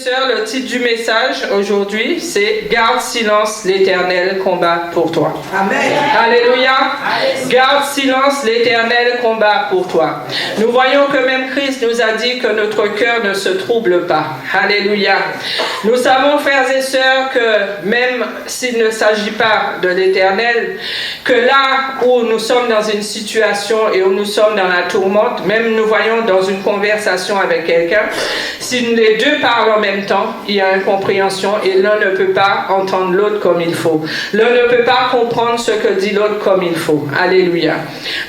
sœurs, le titre du message aujourd'hui, c'est « Garde silence, l'Éternel combat pour toi ». Amen. Alléluia. Garde silence, l'Éternel combat pour toi. Nous voyons que même Christ nous a dit que notre cœur ne se trouble pas. Alléluia. Nous savons, frères et sœurs, que même s'il ne s'agit pas de l'Éternel, que là où nous sommes dans une situation et où nous sommes dans la tourmente, même nous voyons dans une conversation avec quelqu'un, si les deux parlent en même temps, il y a incompréhension et l'un ne peut pas entendre l'autre comme il faut. L'un ne peut pas comprendre ce que dit l'autre comme il faut. Alléluia.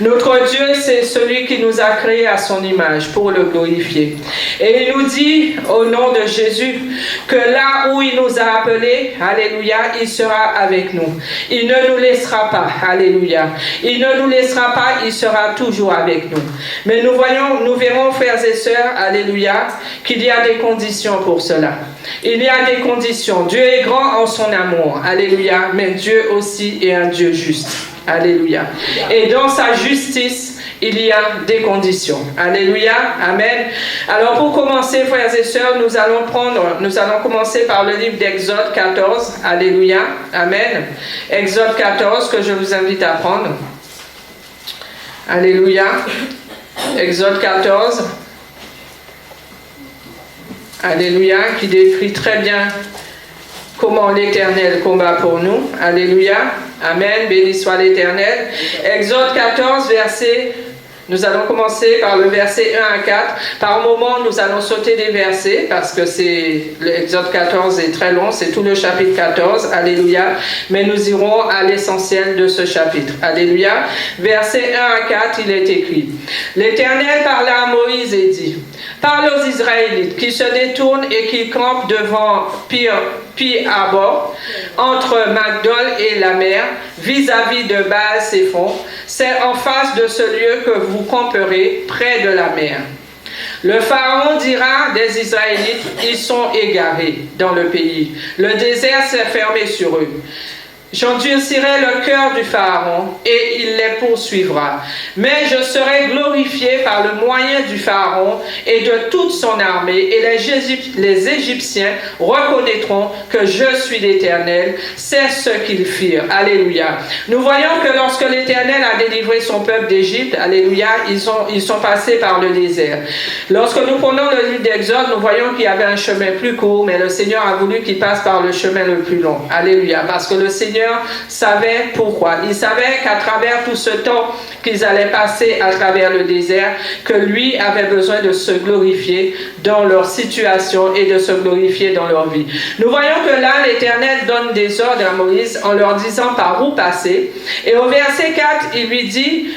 Notre Dieu, c'est celui qui nous a créés à son image pour le glorifier. Et il nous dit au nom de Jésus que là où il nous a appelés, alléluia, il sera avec nous. Il ne nous laissera pas, alléluia. Il ne nous laissera pas, il sera toujours avec nous. Mais nous verrons, frères et sœurs, alléluia, qu'il y a des conditions pour cela. Il y a des conditions. Dieu est grand en son amour, alléluia, mais Dieu aussi est un Dieu juste, alléluia. Et dans sa justice, il y a des conditions. Alléluia, amen. Alors pour commencer, frères et sœurs, nous allons commencer par le livre d'Exode 14. Alléluia, amen. Exode 14 que je vous invite à prendre. Alléluia. Exode 14. Alléluia, qui décrit très bien comment l'Éternel combat pour nous. Alléluia, amen, béni soit l'Éternel. Exode 14, nous allons commencer par le verset 1 à 4. Par moment, nous allons sauter des versets parce que l'Exode 14 est très long, c'est tout le chapitre 14. Alléluia. Mais nous irons à l'essentiel de ce chapitre. Alléluia. Verset 1 à 4, il est écrit. L'Éternel parla à Moïse et dit, parle aux Israélites qui se détournent et qui campent devant Pi-Habor, entre Magdol et la mer, vis-à-vis de Baal-Séphon. C'est en face de ce lieu que vous camperez, près de la mer. Le Pharaon dira des Israélites, ils sont égarés dans le pays. Le désert s'est fermé sur eux. J'endurcirai le cœur du Pharaon et il les poursuivra. Mais je serai glorifié par le moyen du Pharaon et de toute son armée, et les Égyptiens reconnaîtront que je suis l'Éternel. C'est ce qu'ils firent. Alléluia. Nous voyons que lorsque l'Éternel a délivré son peuple d'Égypte, alléluia, ils sont passés par le désert. Lorsque nous prenons le livre d'Exode, nous voyons qu'il y avait un chemin plus court, mais le Seigneur a voulu qu'ils passent par le chemin le plus long. Alléluia. Parce que le Seigneur savait pourquoi. Il savait qu'à travers tout ce temps qu'ils allaient passer à travers le désert, que lui avait besoin de se glorifier dans leur situation et de se glorifier dans leur vie. Nous voyons que là, l'Éternel donne des ordres à Moïse en leur disant par où passer. Et au verset 4, il lui dit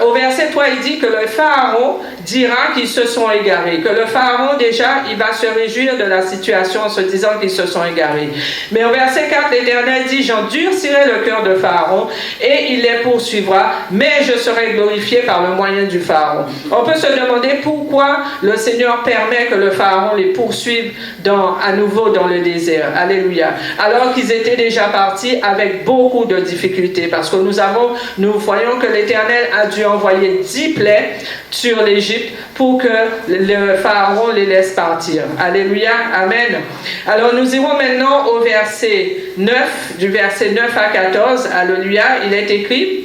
au verset 3, il dit que le Pharaon dira qu'ils se sont égarés. Que le Pharaon, déjà, il va se réjouir de la situation en se disant qu'ils se sont égarés. Mais au verset 4, l'Éternel dit, j'endurcirai le cœur de Pharaon et il les poursuivra, mais je serai glorifié par le moyen du Pharaon. On peut se demander pourquoi le Seigneur permet que le Pharaon les poursuive à nouveau dans le désert. Alléluia. Alors qu'ils étaient déjà partis avec beaucoup de difficultés, parce que nous voyons que l'Éternel a dû envoyer 10 plaies sur l'Égypte pour que le Pharaon les laisse partir. Alléluia. Amen. Alors nous irons maintenant au verset 9, du verset 9 à 14. Alléluia. Il est écrit,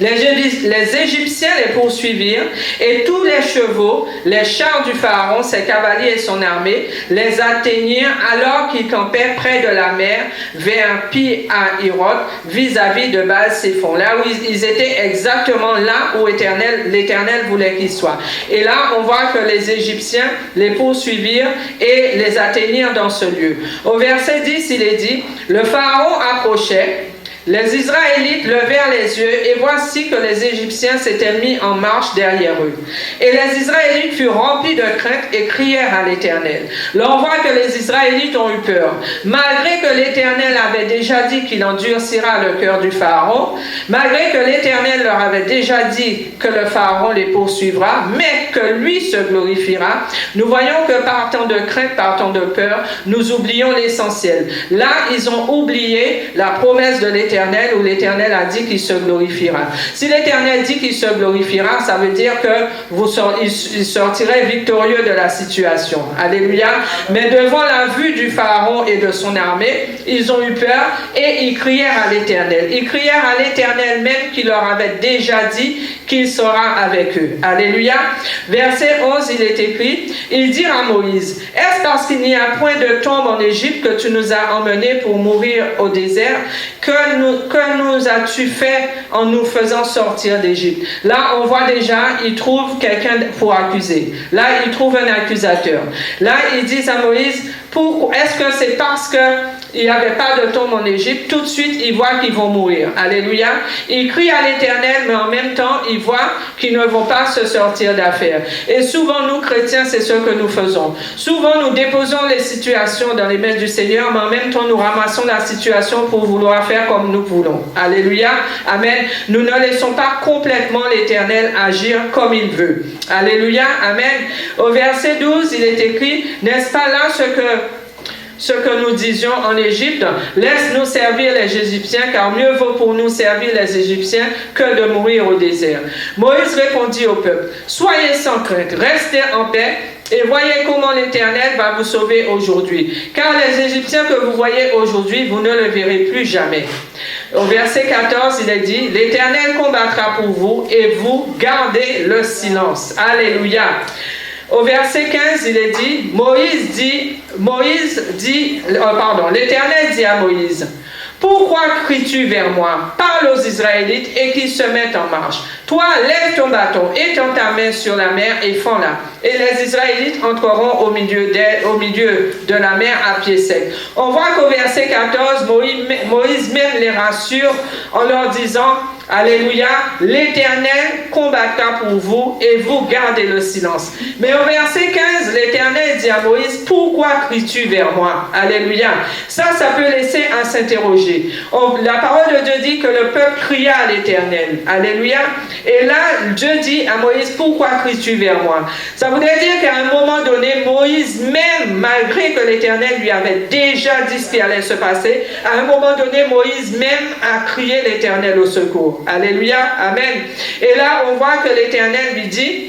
les Égyptiens les poursuivirent et tous les chevaux, les chars du Pharaon, ses cavaliers et son armée les atteignirent alors qu'ils campaient près de la mer vers Pi-Hahirot vis-à-vis de Baal-Séphon, là où ils étaient exactement là où l'Éternel voulait qu'ils soient. Et là, on voit que les Égyptiens les poursuivirent et les atteignirent dans ce lieu. Au verset 10, il est dit, le Pharaon approchait. Les Israélites levèrent les yeux et voici que les Égyptiens s'étaient mis en marche derrière eux. Et les Israélites furent remplis de crainte et crièrent à l'Éternel. Là, on voit que les Israélites ont eu peur. Malgré que l'Éternel avait déjà dit qu'il endurcira le cœur du Pharaon, malgré que l'Éternel leur avait déjà dit que le Pharaon les poursuivra, mais que lui se glorifiera, nous voyons que partant de crainte, partant de peur, nous oublions l'essentiel. Là, ils ont oublié la promesse de l'Éternel l'Éternel où l'Éternel a dit qu'il se glorifiera. Si l'Éternel dit qu'il se glorifiera, ça veut dire que il sortirait victorieux de la situation. Alléluia. Mais devant la vue du Pharaon et de son armée, ils ont eu peur et ils crièrent à l'Éternel. Ils crièrent à l'Éternel même qui leur avait déjà dit qu'il sera avec eux. Alléluia. Verset 11, il est écrit, ils dirent à Moïse, est-ce parce qu'il n'y a point de tombe en Égypte que tu nous as emmenés pour mourir au désert? Que nous as-tu fait en nous faisant sortir d'Égypte? Là, on voit déjà, ils trouvent quelqu'un pour accuser. Là, ils trouvent un accusateur. Là, ils disent à Moïse, est-ce que c'est parce qu'il n'y avait pas de tombe en Égypte? Tout de suite, ils voient qu'ils vont mourir. Alléluia. Ils crient à l'Éternel, mais en même temps, ils voient qu'ils ne vont pas se sortir d'affaire. Et souvent, nous, chrétiens, c'est ce que nous faisons. Souvent, nous déposons les situations dans les mains du Seigneur, mais en même temps, nous ramassons la situation pour vouloir faire comme nous voulons. Alléluia. Amen. Nous ne laissons pas complètement l'Éternel agir comme il veut. Alléluia. Amen. Au verset 12, il est écrit, n'est-ce pas là ce que nous disions en Égypte, laisse-nous servir les Égyptiens, car mieux vaut pour nous servir les Égyptiens que de mourir au désert. Moïse répondit au peuple, soyez sans crainte, restez en paix, et voyez comment l'Éternel va vous sauver aujourd'hui. Car les Égyptiens que vous voyez aujourd'hui, vous ne le verrez plus jamais. Au verset 14, il est dit, l'Éternel combattra pour vous, et vous gardez le silence. Alléluia. Au verset 15, il est dit, l'Éternel dit à Moïse, pourquoi cries-tu vers moi? Parle aux Israélites et qu'ils se mettent en marche. Toi, lève ton bâton, étends ta main sur la mer et fends-la. Et les Israélites entreront au milieu de la mer à pied sec. On voit qu'au verset 14, Moïse même les rassure en leur disant, alléluia, l'Éternel combattra pour vous et vous gardez le silence. Mais au verset 15, l'Éternel dit à Moïse, pourquoi cries-tu vers moi? Alléluia. Ça peut laisser à s'interroger. La parole de Dieu dit que le peuple cria à l'Éternel. Alléluia. Et là, Dieu dit à Moïse, pourquoi cries-tu vers moi? Ça voudrait dire qu'à un moment donné, Moïse, même malgré que l'Éternel lui avait déjà dit ce qui allait se passer, à un moment donné, Moïse même a crié l'Éternel au secours. Alléluia, amen. Et là, on voit que l'Éternel lui dit,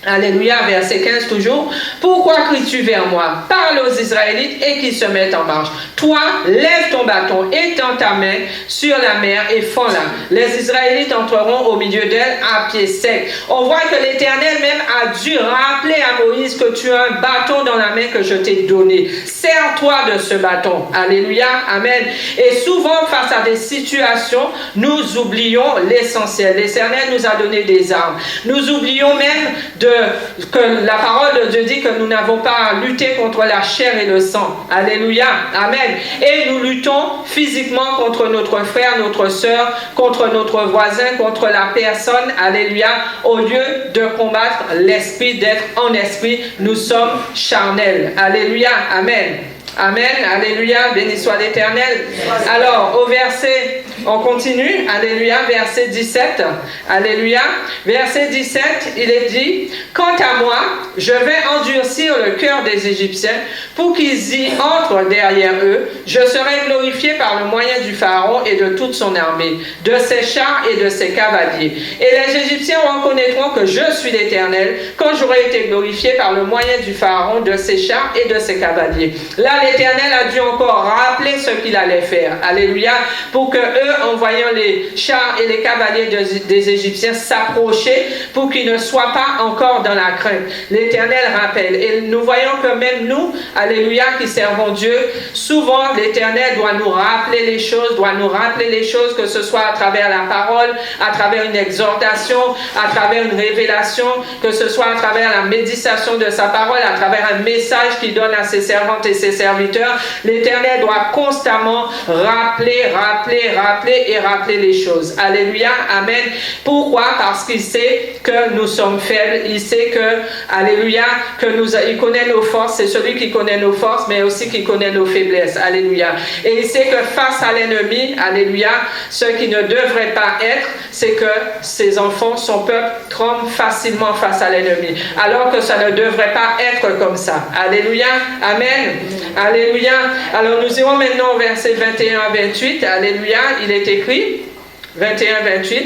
alléluia, verset 15 toujours, pourquoi cries-tu vers moi? Parle aux Israélites et qu'ils se mettent en marche. Toi, lève ton bâton, étends ta main sur la mer et fends-la. Les Israélites entreront au milieu d'elle à pied sec. On voit que l'Éternel même a dû rappeler à Moïse que tu as un bâton dans la main que je t'ai donné. Sers-toi de ce bâton. Alléluia, amen. Et souvent, face à des situations, nous oublions l'essentiel. L'Éternel nous a donné des armes. Nous oublions même que la parole de Dieu dit que nous n'avons pas à lutter contre la chair et le sang. Alléluia, amen. Et nous luttons physiquement contre notre frère, notre soeur, contre notre voisin, contre la personne. Alléluia. Au lieu de combattre l'esprit, d'être en esprit, nous sommes charnels. Alléluia, amen. Amen, alléluia, béni soit l'Éternel. Alors, au verset, on continue, alléluia, verset 17, alléluia, verset 17, il est dit, quant à moi, je vais endurcir le cœur des Égyptiens pour qu'ils y entrent derrière eux. Je serai glorifié par le moyen du Pharaon et de toute son armée, de ses chars et de ses cavaliers. Et les Égyptiens reconnaîtront que je suis l'Éternel quand j'aurai été glorifié par le moyen du Pharaon, de ses chars et de ses cavaliers. Là, l'Éternel a dû encore rappeler ce qu'il allait faire. Alléluia. Pour que eux, en voyant les chars et les cavaliers des Égyptiens s'approcher, pour qu'ils ne soient pas encore dans la crainte. L'Éternel rappelle. Et nous voyons que même nous, alléluia, qui servons Dieu, souvent l'Éternel doit nous rappeler les choses, que ce soit à travers la parole, à travers une exhortation, à travers une révélation, que ce soit à travers la méditation de sa parole, à travers un message qu'il donne à ses servantes et ses serviteurs. L'Éternel doit constamment rappeler les choses. Alléluia, amen. Pourquoi? Parce qu'il sait que nous sommes faibles. Il sait que, alléluia, il connaît nos forces. C'est celui qui connaît nos forces, mais aussi qui connaît nos faiblesses. Alléluia. Et il sait que face à l'ennemi, alléluia, ce qui ne devrait pas être, c'est que ses enfants, son peuple, tremble facilement face à l'ennemi. Alors que ça ne devrait pas être comme ça. Alléluia, amen. Alléluia. Alors nous irons maintenant au verset 21 à 28. Alléluia. il est écrit, 21-28.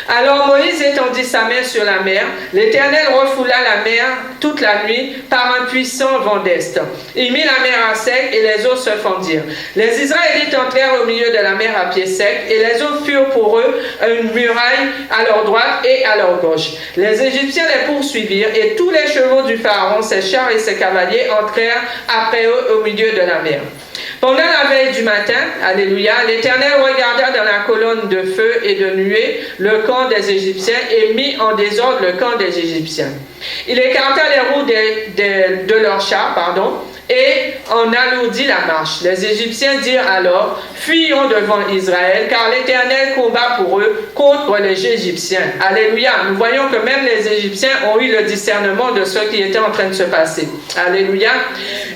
Alors Moïse étendit sa main sur la mer. L'Éternel refoula la mer toute la nuit par un puissant vent d'est. Il mit la mer à sec et les eaux se fendirent. Les Israélites entrèrent au milieu de la mer à pied sec et les eaux furent pour eux une muraille à leur droite et à leur gauche. Les Égyptiens les poursuivirent et tous les chevaux du Pharaon, ses chars et ses cavaliers entrèrent après eux au milieu de la mer. Pendant la veille du matin, alléluia, l'Éternel regarda dans la colonne de feu et de nuée le camp des Égyptiens et mit en désordre le camp des Égyptiens. Il écarta les roues de leurs chars, et en alourdit la marche. Les Égyptiens dirent alors, fuyons devant Israël, car l'Éternel combat pour eux contre les Égyptiens. Alléluia. Nous voyons que même les Égyptiens ont eu le discernement de ce qui était en train de se passer. Alléluia.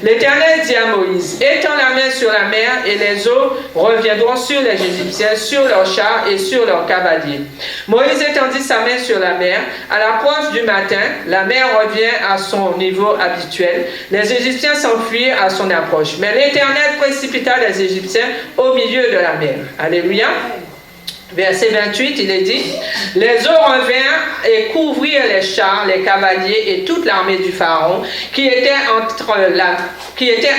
L'Éternel dit à Moïse, étends la main sur la mer et les eaux reviendront sur les Égyptiens, sur leurs chars et sur leurs cavaliers. Moïse étendit sa main sur la mer. À l'approche du matin, la mer revient à son niveau habituel. Les Égyptiens s'enfuirent à son approche. Mais l'Éternel précipita les Égyptiens au milieu de la mer. Alléluia. Verset 28, il est dit, les eaux revinrent et couvrirent les chars, les cavaliers et toute l'armée du Pharaon qui était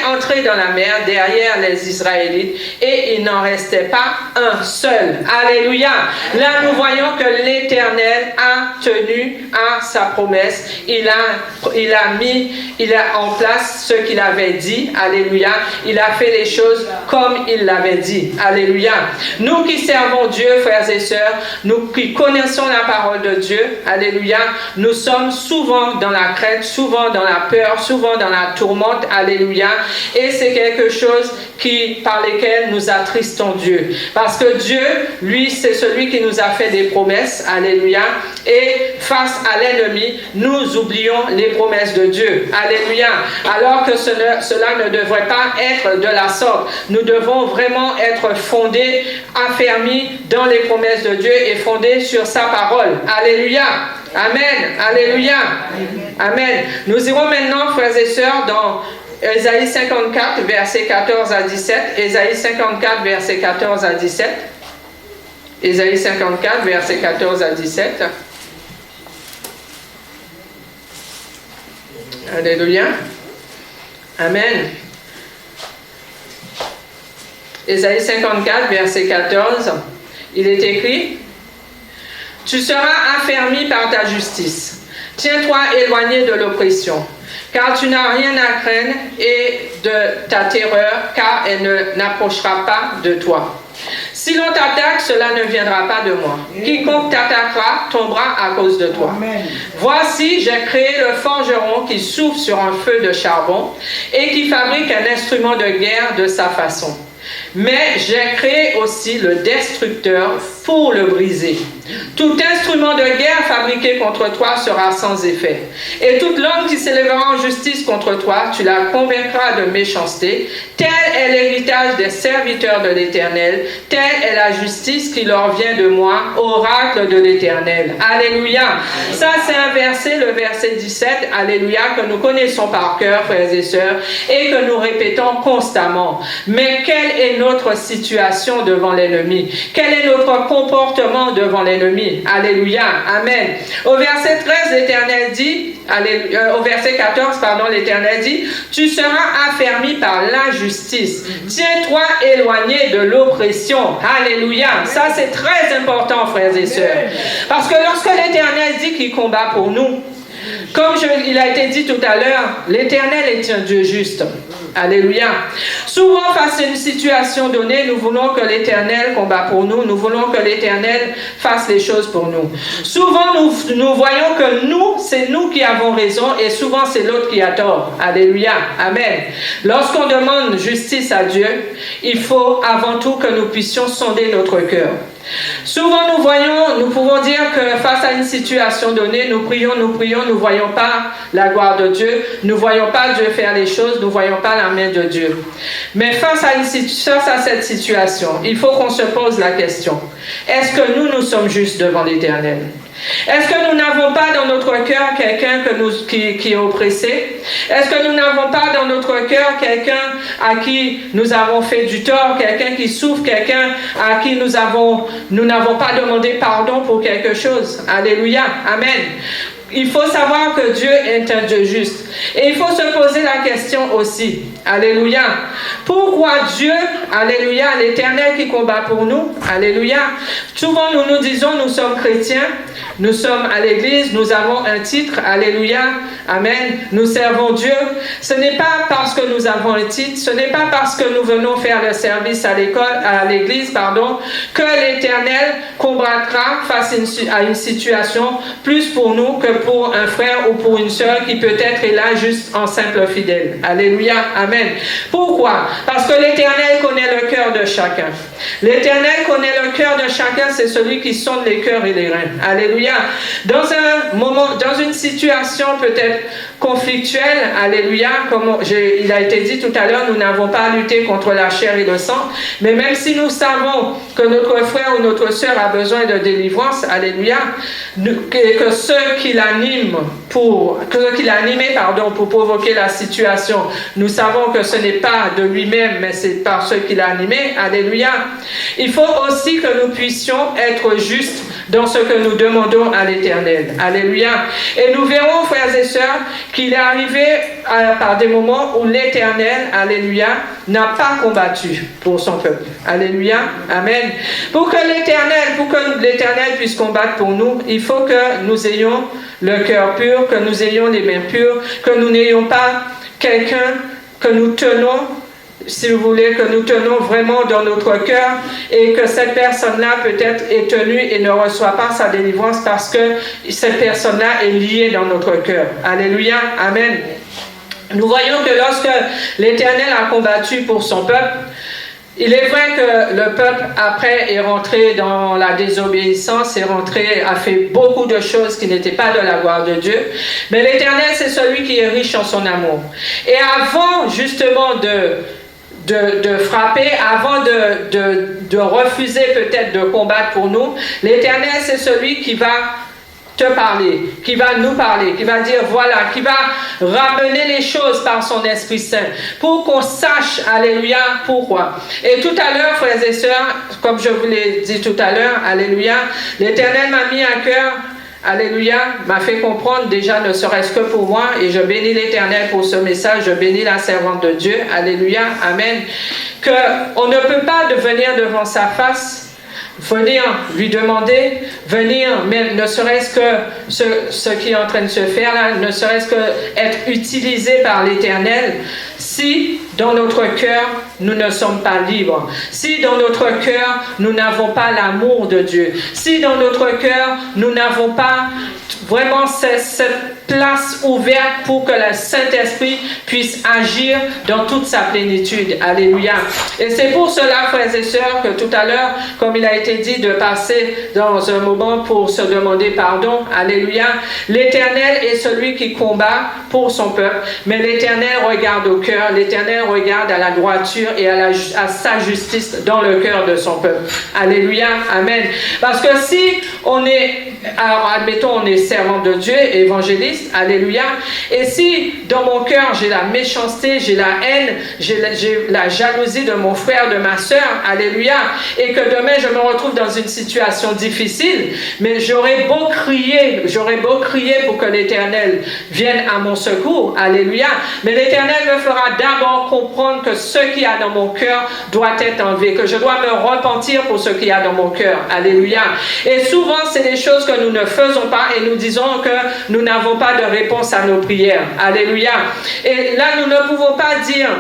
entrée dans la mer derrière les Israélites, et il n'en restait pas un seul. Alléluia. Là, nous voyons que l'Éternel a tenu à sa promesse. Il a en place ce qu'il avait dit. Alléluia. Il a fait les choses comme il l'avait dit. Alléluia. Nous qui servons Dieu, frères et sœurs, nous qui connaissons la parole de Dieu, alléluia, nous sommes souvent dans la crainte, souvent dans la peur, souvent dans la tourmente, alléluia, et c'est quelque chose par lesquels nous attristons Dieu. Parce que Dieu, lui, c'est celui qui nous a fait des promesses, alléluia, et face à l'ennemi, nous oublions les promesses de Dieu, alléluia, alors que cela ne devrait pas être de la sorte. Nous devons vraiment être fondés, affermis dans les promesses de Dieu et fondés sur sa parole, alléluia. Amen, alléluia, amen. Nous irons maintenant, frères et sœurs, dans Ésaïe 54, versets 14 à 17. Ésaïe 54, versets 14 à 17. Ésaïe 54, versets 14 à 17. Alléluia. Amen. Ésaïe 54, verset 14. Il est écrit, « Tu seras affermi par ta justice. Tiens-toi éloigné de l'oppression. Car tu n'as rien à craindre et de ta terreur, car elle n'approchera pas de toi. Si l'on t'attaque, cela ne viendra pas de moi. Quiconque t'attaquera tombera à cause de toi. Voici, j'ai créé le forgeron qui souffle sur un feu de charbon et qui fabrique un instrument de guerre de sa façon. Mais j'ai créé aussi le destructeur pour le briser. Tout instrument de guerre fabriqué contre toi sera sans effet. Et toute langue qui s'élèvera en justice contre toi, tu la convaincras de méchanceté. Tel est l'héritage des serviteurs de l'Éternel. Telle est la justice qui leur vient de moi, oracle de l'Éternel. Alléluia. Ça, c'est un verset, le verset 17, alléluia, que nous connaissons par cœur, frères et sœurs, et que nous répétons constamment. Mais quelle est notre situation devant l'ennemi? Quel est notre comportement devant l'ennemi? Alléluia, amen. Au verset 13, l'Éternel dit, au verset 14, l'Éternel dit, tu seras affermi par l'injustice. Tiens-toi éloigné de l'oppression. Alléluia. Ça, c'est très important, frères et sœurs. Parce que lorsque l'Éternel dit qu'il combat pour nous, comme il a été dit tout à l'heure, l'Éternel est un Dieu juste. Alléluia. Souvent, face à une situation donnée, nous voulons que l'Éternel combat pour nous. Nous voulons que l'Éternel fasse les choses pour nous. Souvent, nous voyons que c'est nous qui avons raison et souvent, c'est l'autre qui a tort. Alléluia. Amen. Lorsqu'on demande justice à Dieu, il faut avant tout que nous puissions sonder notre cœur. Souvent nous pouvons dire que face à une situation donnée, nous prions, nous voyons pas la gloire de Dieu, nous voyons pas Dieu faire les choses, nous voyons pas la main de Dieu. Mais face à cette situation, il faut qu'on se pose la question, est-ce que nous sommes justes devant l'Éternel? Est-ce que nous n'avons pas dans notre cœur quelqu'un qui est oppressé? Est-ce que nous n'avons pas dans notre cœur quelqu'un à qui nous avons fait du tort, quelqu'un qui souffre, quelqu'un à qui nous n'avons pas demandé pardon pour quelque chose? Alléluia, amen. Il faut savoir que Dieu est un Dieu juste. Et il faut se poser la question aussi. Alléluia. Pourquoi Dieu, alléluia, l'Éternel qui combat pour nous? Alléluia. Souvent nous nous disons, nous sommes chrétiens, nous sommes à l'église, nous avons un titre. Alléluia. Amen. Nous servons Dieu. Ce n'est pas parce que nous avons un titre, ce n'est pas parce que nous venons faire le service à l'église, que l'Éternel combattra face à une situation plus pour nous que pour un frère ou pour une sœur qui peut-être est là juste en simple fidèle. Alléluia, amen. Pourquoi? Parce que l'Éternel connaît le cœur de chacun. L'Éternel connaît le cœur de chacun, c'est celui qui sonde les cœurs et les reins. Alléluia. Dans un moment, dans une situation peut-être conflictuelle, alléluia, comme il a été dit tout à l'heure, nous n'avons pas à lutter contre la chair et le sang, mais même si nous savons que notre frère ou notre sœur a besoin de délivrance, alléluia, que ceux qui l'animent pour provoquer la situation, nous savons que ce n'est pas de lui-même, mais c'est par ceux qui l'ont animé, alléluia. Il faut aussi que nous puissions être justes dans ce que nous demandons à l'Éternel, alléluia. Et nous verrons, frères et sœurs, qu'il est arrivé par des moments où l'Éternel, alléluia, n'a pas combattu pour son peuple, alléluia, amen. Pour que l'Éternel puisse combattre pour nous, il faut que nous ayons le cœur pur, que nous ayons les mains pures, que nous n'ayons pas quelqu'un que nous tenons, si vous voulez, que nous tenons vraiment dans notre cœur et que cette personne-là peut-être est tenue et ne reçoit pas sa délivrance parce que cette personne-là est liée dans notre cœur. Alléluia, amen. Nous voyons que lorsque l'Éternel a combattu pour son peuple, il est vrai que le peuple, après, est rentré dans la désobéissance, a fait beaucoup de choses qui n'étaient pas de la gloire de Dieu. Mais l'Éternel, c'est celui qui est riche en son amour. Et avant, justement, de frapper, avant de refuser peut-être de combattre pour nous, l'Éternel, c'est celui qui va te parler, qui va nous parler, qui va dire voilà, qui va ramener les choses par son Esprit Saint pour qu'on sache, alléluia, pourquoi. Et tout à l'heure, frères et sœurs, comme je vous l'ai dit tout à l'heure, alléluia, l'Éternel m'a mis à cœur, alléluia, m'a fait comprendre déjà ne serait-ce que pour moi, et je bénis l'Éternel pour ce message, je bénis la servante de Dieu, alléluia, amen, qu'on ne peut pas venir devant sa face, venir lui demander, venir même ne serait-ce que ce qui est en train de se faire là, ne serait-ce que être utilisé par l'Éternel, si dans notre cœur nous ne sommes pas libres, si dans notre cœur nous n'avons pas l'amour de Dieu, si dans notre cœur nous n'avons pas vraiment cette place ouverte pour que le Saint-Esprit puisse agir dans toute sa plénitude. Alléluia. Et c'est pour cela, frères et sœurs, que tout à l'heure, comme il a été dit, de passer dans un moment pour se demander pardon. Alléluia. L'Éternel est celui qui combat pour son peuple, mais l'Éternel regarde au cœur, l'Éternel regarde à la droiture et à sa justice dans le cœur de son peuple. Alléluia. Amen. Parce que si on est, alors admettons, on est servant de Dieu, évangéliste, alléluia, et si dans mon cœur j'ai la méchanceté, j'ai la haine, j'ai la jalousie de mon frère, de ma soeur, alléluia, et que demain je me retrouve dans une situation difficile, mais j'aurais beau crier pour que l'Éternel vienne à mon secours, alléluia, mais l'Éternel me fera d'abord comprendre que ce qu'il y a dans mon cœur doit être enlevé, que je dois me repentir pour ce qu'il y a dans mon cœur, alléluia. Et souvent c'est des choses que nous ne faisons pas et nous disons que nous n'avons pas de réponse à nos prières, alléluia. Et là nous ne pouvons pas dire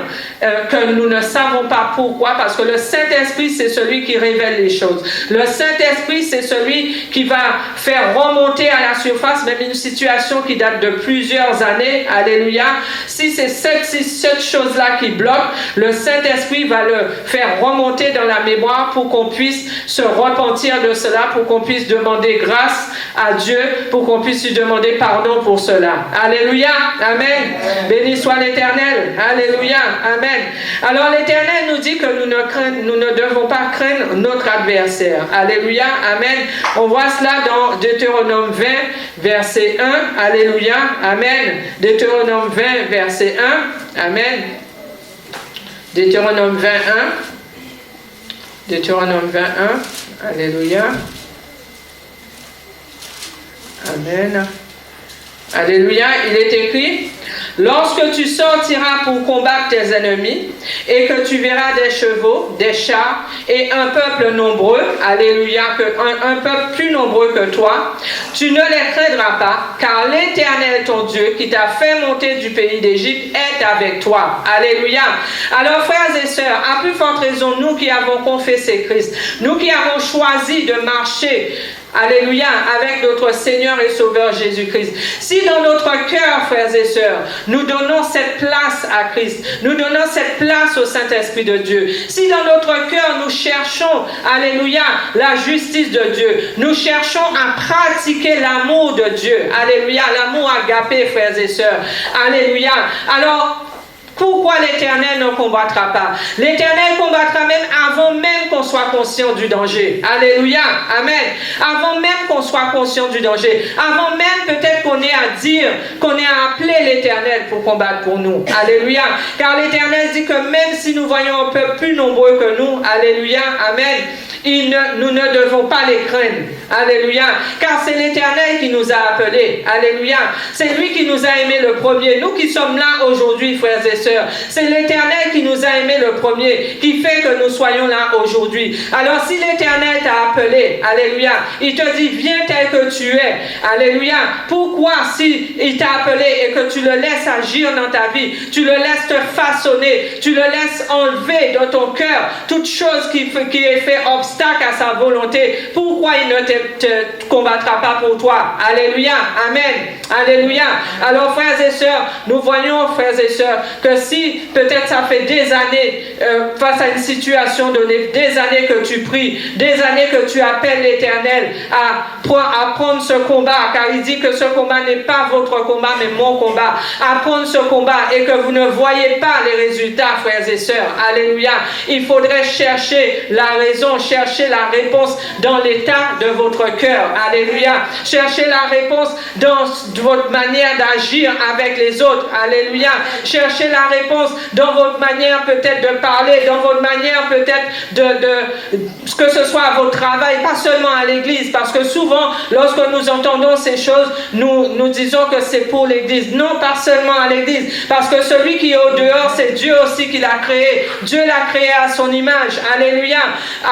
que nous ne savons pas pourquoi, parce que le Saint-Esprit c'est celui qui révèle les choses. Le Saint-Esprit c'est celui qui va faire remonter à la surface même une situation qui date de plusieurs années, alléluia. Si c'est cette chose-là qui bloque, le Saint-Esprit Saint-Esprit va le faire remonter dans la mémoire pour qu'on puisse se repentir de cela, pour qu'on puisse demander grâce à Dieu, pour qu'on puisse lui demander pardon pour cela. Alléluia, amen. Béni soit l'Éternel. Alléluia, amen. Alors l'Éternel nous dit que nous ne devons pas craindre notre adversaire. Alléluia, amen. On voit cela dans Deutéronome 20, verset 1. Alléluia, amen. Deutéronome 20, verset 1. Amen. Deutéronome 21. Deutéronome 21. Alléluia. Amen. Alléluia. Il est écrit: lorsque tu sortiras pour combattre tes ennemis et que tu verras des chevaux, des chars et un peuple nombreux, alléluia, un peuple plus nombreux que toi, tu ne les craindras pas, car l'Éternel ton Dieu qui t'a fait monter du pays d'Égypte est avec toi. Alléluia. Alors frères et sœurs, à plus forte raison, nous qui avons confessé Christ, nous qui avons choisi de marcher, alléluia, avec notre Seigneur et Sauveur Jésus-Christ. Si dans notre cœur, frères et sœurs, nous donnons cette place à Christ, nous donnons cette place au Saint-Esprit de Dieu, si dans notre cœur nous cherchons, alléluia, la justice de Dieu, nous cherchons à pratiquer l'amour de Dieu, alléluia, l'amour agapé, frères et sœurs, alléluia, alors pourquoi l'Éternel ne combattra pas? L'Éternel combattra même avant même qu'on soit conscient du danger. Alléluia. Amen. Avant même qu'on soit conscient du danger. Avant même peut-être qu'on ait à dire, qu'on ait à appeler l'Éternel pour combattre pour nous. Alléluia. Car l'Éternel dit que même si nous voyons un peuple plus nombreux que nous, alléluia, amen, nous ne devons pas les craindre. Alléluia. Car c'est l'Éternel qui nous a appelés. Alléluia. C'est lui qui nous a aimés le premier. Nous qui sommes là aujourd'hui, frères et sœurs, c'est l'Éternel qui nous a aimés le premier, qui fait que nous soyons là aujourd'hui. Alors si l'Éternel t'a appelé, alléluia, il te dit viens tel que tu es, alléluia, pourquoi si il t'a appelé et que tu le laisses agir dans ta vie, tu le laisses te façonner, tu le laisses enlever dans ton cœur toute chose qui est fait obstacle à sa volonté, pourquoi il ne te combattra pas pour toi? Alléluia, amen, alléluia. Alors frères et sœurs, nous voyons, frères et sœurs, que si peut-être ça fait des années face à une situation donnée, des années que tu pries, des années que tu appelles l'Éternel à prendre ce combat, car il dit que ce combat n'est pas votre combat mais mon combat, à prendre ce combat et que vous ne voyez pas les résultats, frères et sœurs, alléluia, il faudrait chercher la raison, chercher la réponse dans l'état de votre cœur, alléluia, chercher la réponse dans votre manière d'agir avec les autres, alléluia, chercher la réponse dans votre manière peut-être de parler, dans votre manière peut-être que ce soit à votre travail, pas seulement à l'église, parce que souvent lorsque nous entendons ces choses, nous disons que c'est pour l'église. Non, pas seulement à l'église, parce que celui qui est au dehors, c'est Dieu aussi qui l'a créé. Dieu l'a créé à son image. Alléluia,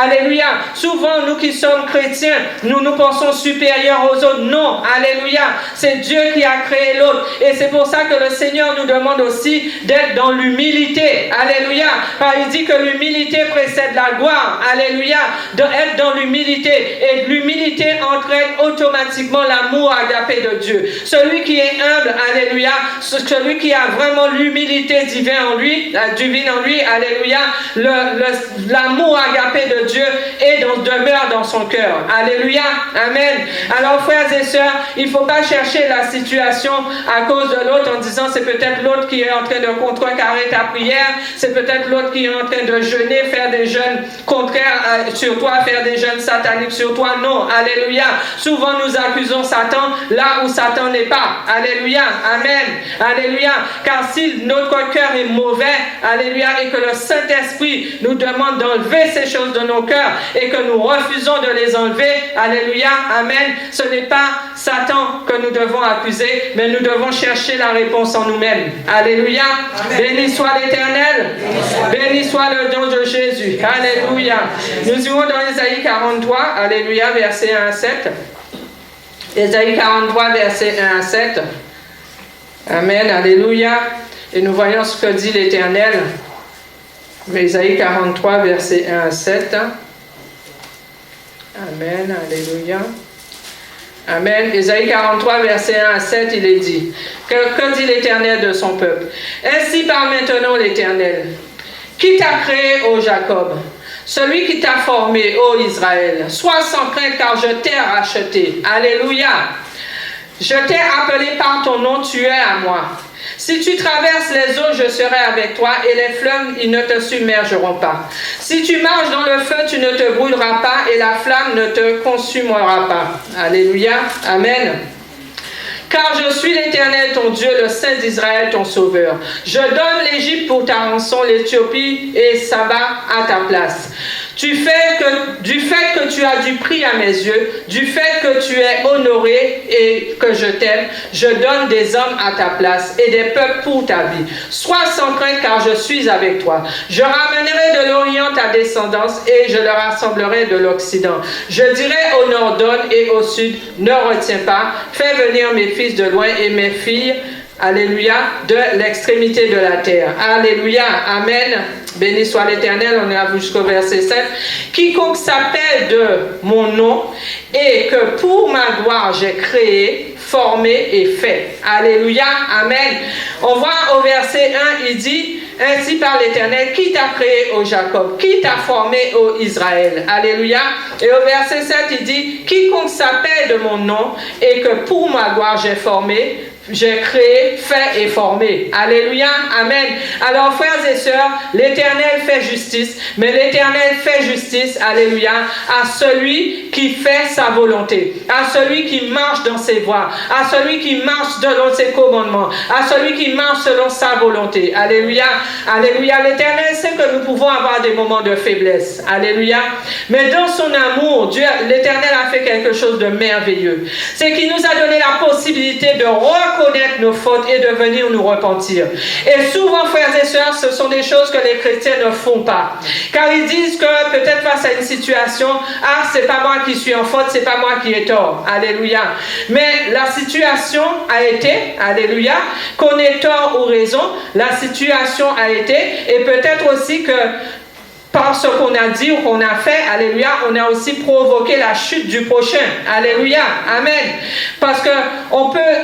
alléluia. Souvent nous qui sommes chrétiens, nous nous pensons supérieurs aux autres. Non, alléluia, c'est Dieu qui a créé l'autre, et c'est pour ça que le Seigneur nous demande aussi d'être dans l'humilité. Alléluia. Car il dit que l'humilité précède la gloire. Alléluia. D'être dans l'humilité. Et l'humilité entraîne automatiquement l'amour agapé de Dieu. Celui qui est humble, alléluia, celui qui a vraiment l'humilité divine en lui, alléluia, l'amour agapé de Dieu demeure dans son cœur. Alléluia. Amen. Alors frères et sœurs, il ne faut pas chercher la situation à cause de l'autre en disant c'est peut-être l'autre qui est en train de contrecarrer ta prière, c'est peut-être l'autre qui est en train de jeûner, faire des jeûnes contraires sur toi, faire des jeûnes sataniques sur toi. Non, alléluia. Souvent nous accusons Satan là où Satan n'est pas. Alléluia, amen, alléluia. Car si notre cœur est mauvais, alléluia, et que le Saint-Esprit nous demande d'enlever ces choses de nos cœurs et que nous refusons de les enlever, alléluia, amen, ce n'est pas Satan que nous devons accuser, mais nous devons chercher la réponse en nous-mêmes. Alléluia. Amen. Béni soit l'Éternel. Béni soit le nom de Jésus. Alléluia. Nous irons dans Ésaïe 43, alléluia, verset 1 à 7. Ésaïe 43, verset 1 à 7. Amen, alléluia. Et nous voyons ce que dit l'Éternel. Ésaïe 43, verset 1 à 7. Amen, alléluia. Amen. Ésaïe 43, verset 1 à 7, il est dit. Que dit l'Éternel de son peuple? Ainsi parle maintenant l'Éternel, Qui t'a créé, ô Jacob? Celui qui t'a formé, ô Israël. Sois sans crainte car je t'ai racheté. Alléluia. Je t'ai appelé par ton nom, tu es à moi. Si tu traverses les eaux, je serai avec toi et les fleuves, ils ne te submergeront pas. Si tu marches dans le feu, tu ne te brûleras pas et la flamme ne te consumera pas. Alléluia. Amen. Car je suis l'Éternel, ton Dieu, le Saint d'Israël, ton Sauveur. Je donne l'Égypte pour ta rançon, l'Éthiopie et Saba à ta place. Du fait que tu as du prix à mes yeux, du fait que tu es honoré et que je t'aime, je donne des hommes à ta place et des peuples pour ta vie. Sois sans crainte car je suis avec toi. Je ramènerai de l'Orient ta descendance et je le rassemblerai de l'Occident. Je dirai au nord donne et au sud ne retiens pas. Fais venir mes fils de loin et mes filles. Alléluia, de l'extrémité de la terre. Alléluia, amen. Béni soit l'Éternel, on est à jusqu'au verset 7. Quiconque s'appelle de mon nom et que pour ma gloire j'ai créé, formé et fait. Alléluia, amen. On voit au verset 1, il dit, ainsi par l'Éternel, qui t'a créé, ô Jacob, qui t'a formé, ô Israël. Alléluia. Et au verset 7, il dit, quiconque s'appelle de mon nom et que pour ma gloire j'ai formé, j'ai créé, fait et formé. Alléluia, amen. Alors frères et sœurs, l'Éternel fait justice, mais l'Éternel fait justice, alléluia, à celui qui fait sa volonté, à celui qui marche dans ses voies, à celui qui marche selon ses commandements, à celui qui marche selon sa volonté. Alléluia, alléluia. L'Éternel sait que nous pouvons avoir des moments de faiblesse. Alléluia. Mais dans son amour, Dieu, l'Éternel a fait quelque chose de merveilleux. C'est qu'il nous a donné la possibilité de reconnaître nos fautes et de venir nous repentir. Et souvent, frères et sœurs, ce sont des choses que les chrétiens ne font pas. Car ils disent que peut-être face à une situation, ah, c'est pas moi qui suis en faute, c'est pas moi qui ai tort. Alléluia. Mais la situation a été, alléluia, qu'on ait tort ou raison, la situation a été, et peut-être aussi que par ce qu'on a dit ou qu'on a fait, alléluia, on a aussi provoqué la chute du prochain. Alléluia, amen. Parce que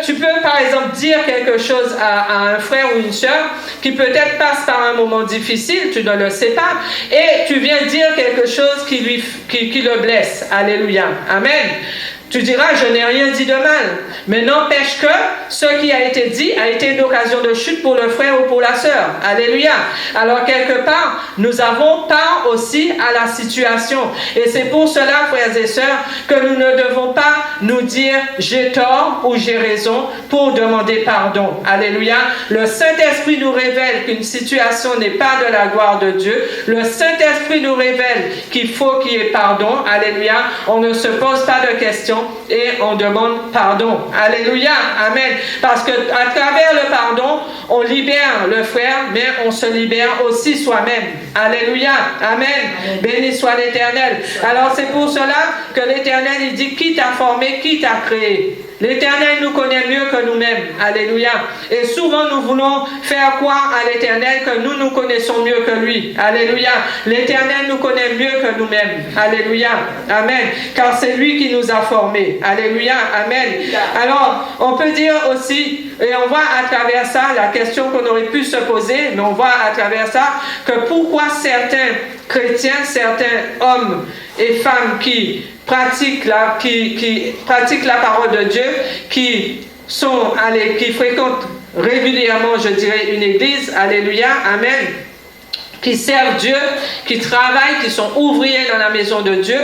tu peux par exemple dire quelque chose à un frère ou une sœur qui peut-être passe par un moment difficile, tu ne le sais pas, et tu viens dire quelque chose qui le blesse. Alléluia, amen. Tu diras, je n'ai rien dit de mal. Mais n'empêche que ce qui a été dit a été une occasion de chute pour le frère ou pour la sœur. Alléluia. Alors, quelque part, nous avons part aussi à la situation. Et c'est pour cela, frères et sœurs, que nous ne devons pas nous dire j'ai tort ou j'ai raison pour demander pardon. Alléluia. Le Saint-Esprit nous révèle qu'une situation n'est pas de la gloire de Dieu. Le Saint-Esprit nous révèle qu'il faut qu'il y ait pardon. Alléluia. On ne se pose pas de questions et on demande pardon. Alléluia, amen. Parce que à travers le pardon, on libère le frère, mais on se libère aussi soi-même. Alléluia, amen. Béni soit l'Éternel. Alors c'est pour cela que l'Éternel, il dit qui t'a formé, qui t'a créé. L'Éternel nous connaît mieux que nous-mêmes. Alléluia. Et souvent nous voulons faire croire à l'Éternel que nous connaissons mieux que lui. Alléluia. L'Éternel nous connaît mieux que nous-mêmes. Alléluia. Amen. Car c'est lui qui nous a formés. Alléluia. Amen. Alors, on peut dire aussi, et on voit à travers ça, la question qu'on aurait pu se poser, mais on voit à travers ça, que pourquoi certains chrétiens, certains hommes et femmes qui pratiquent la parole de Dieu, qui fréquentent régulièrement, je dirais, une église, alléluia, amen, qui servent Dieu, qui travaillent, qui sont ouvriers dans la maison de Dieu.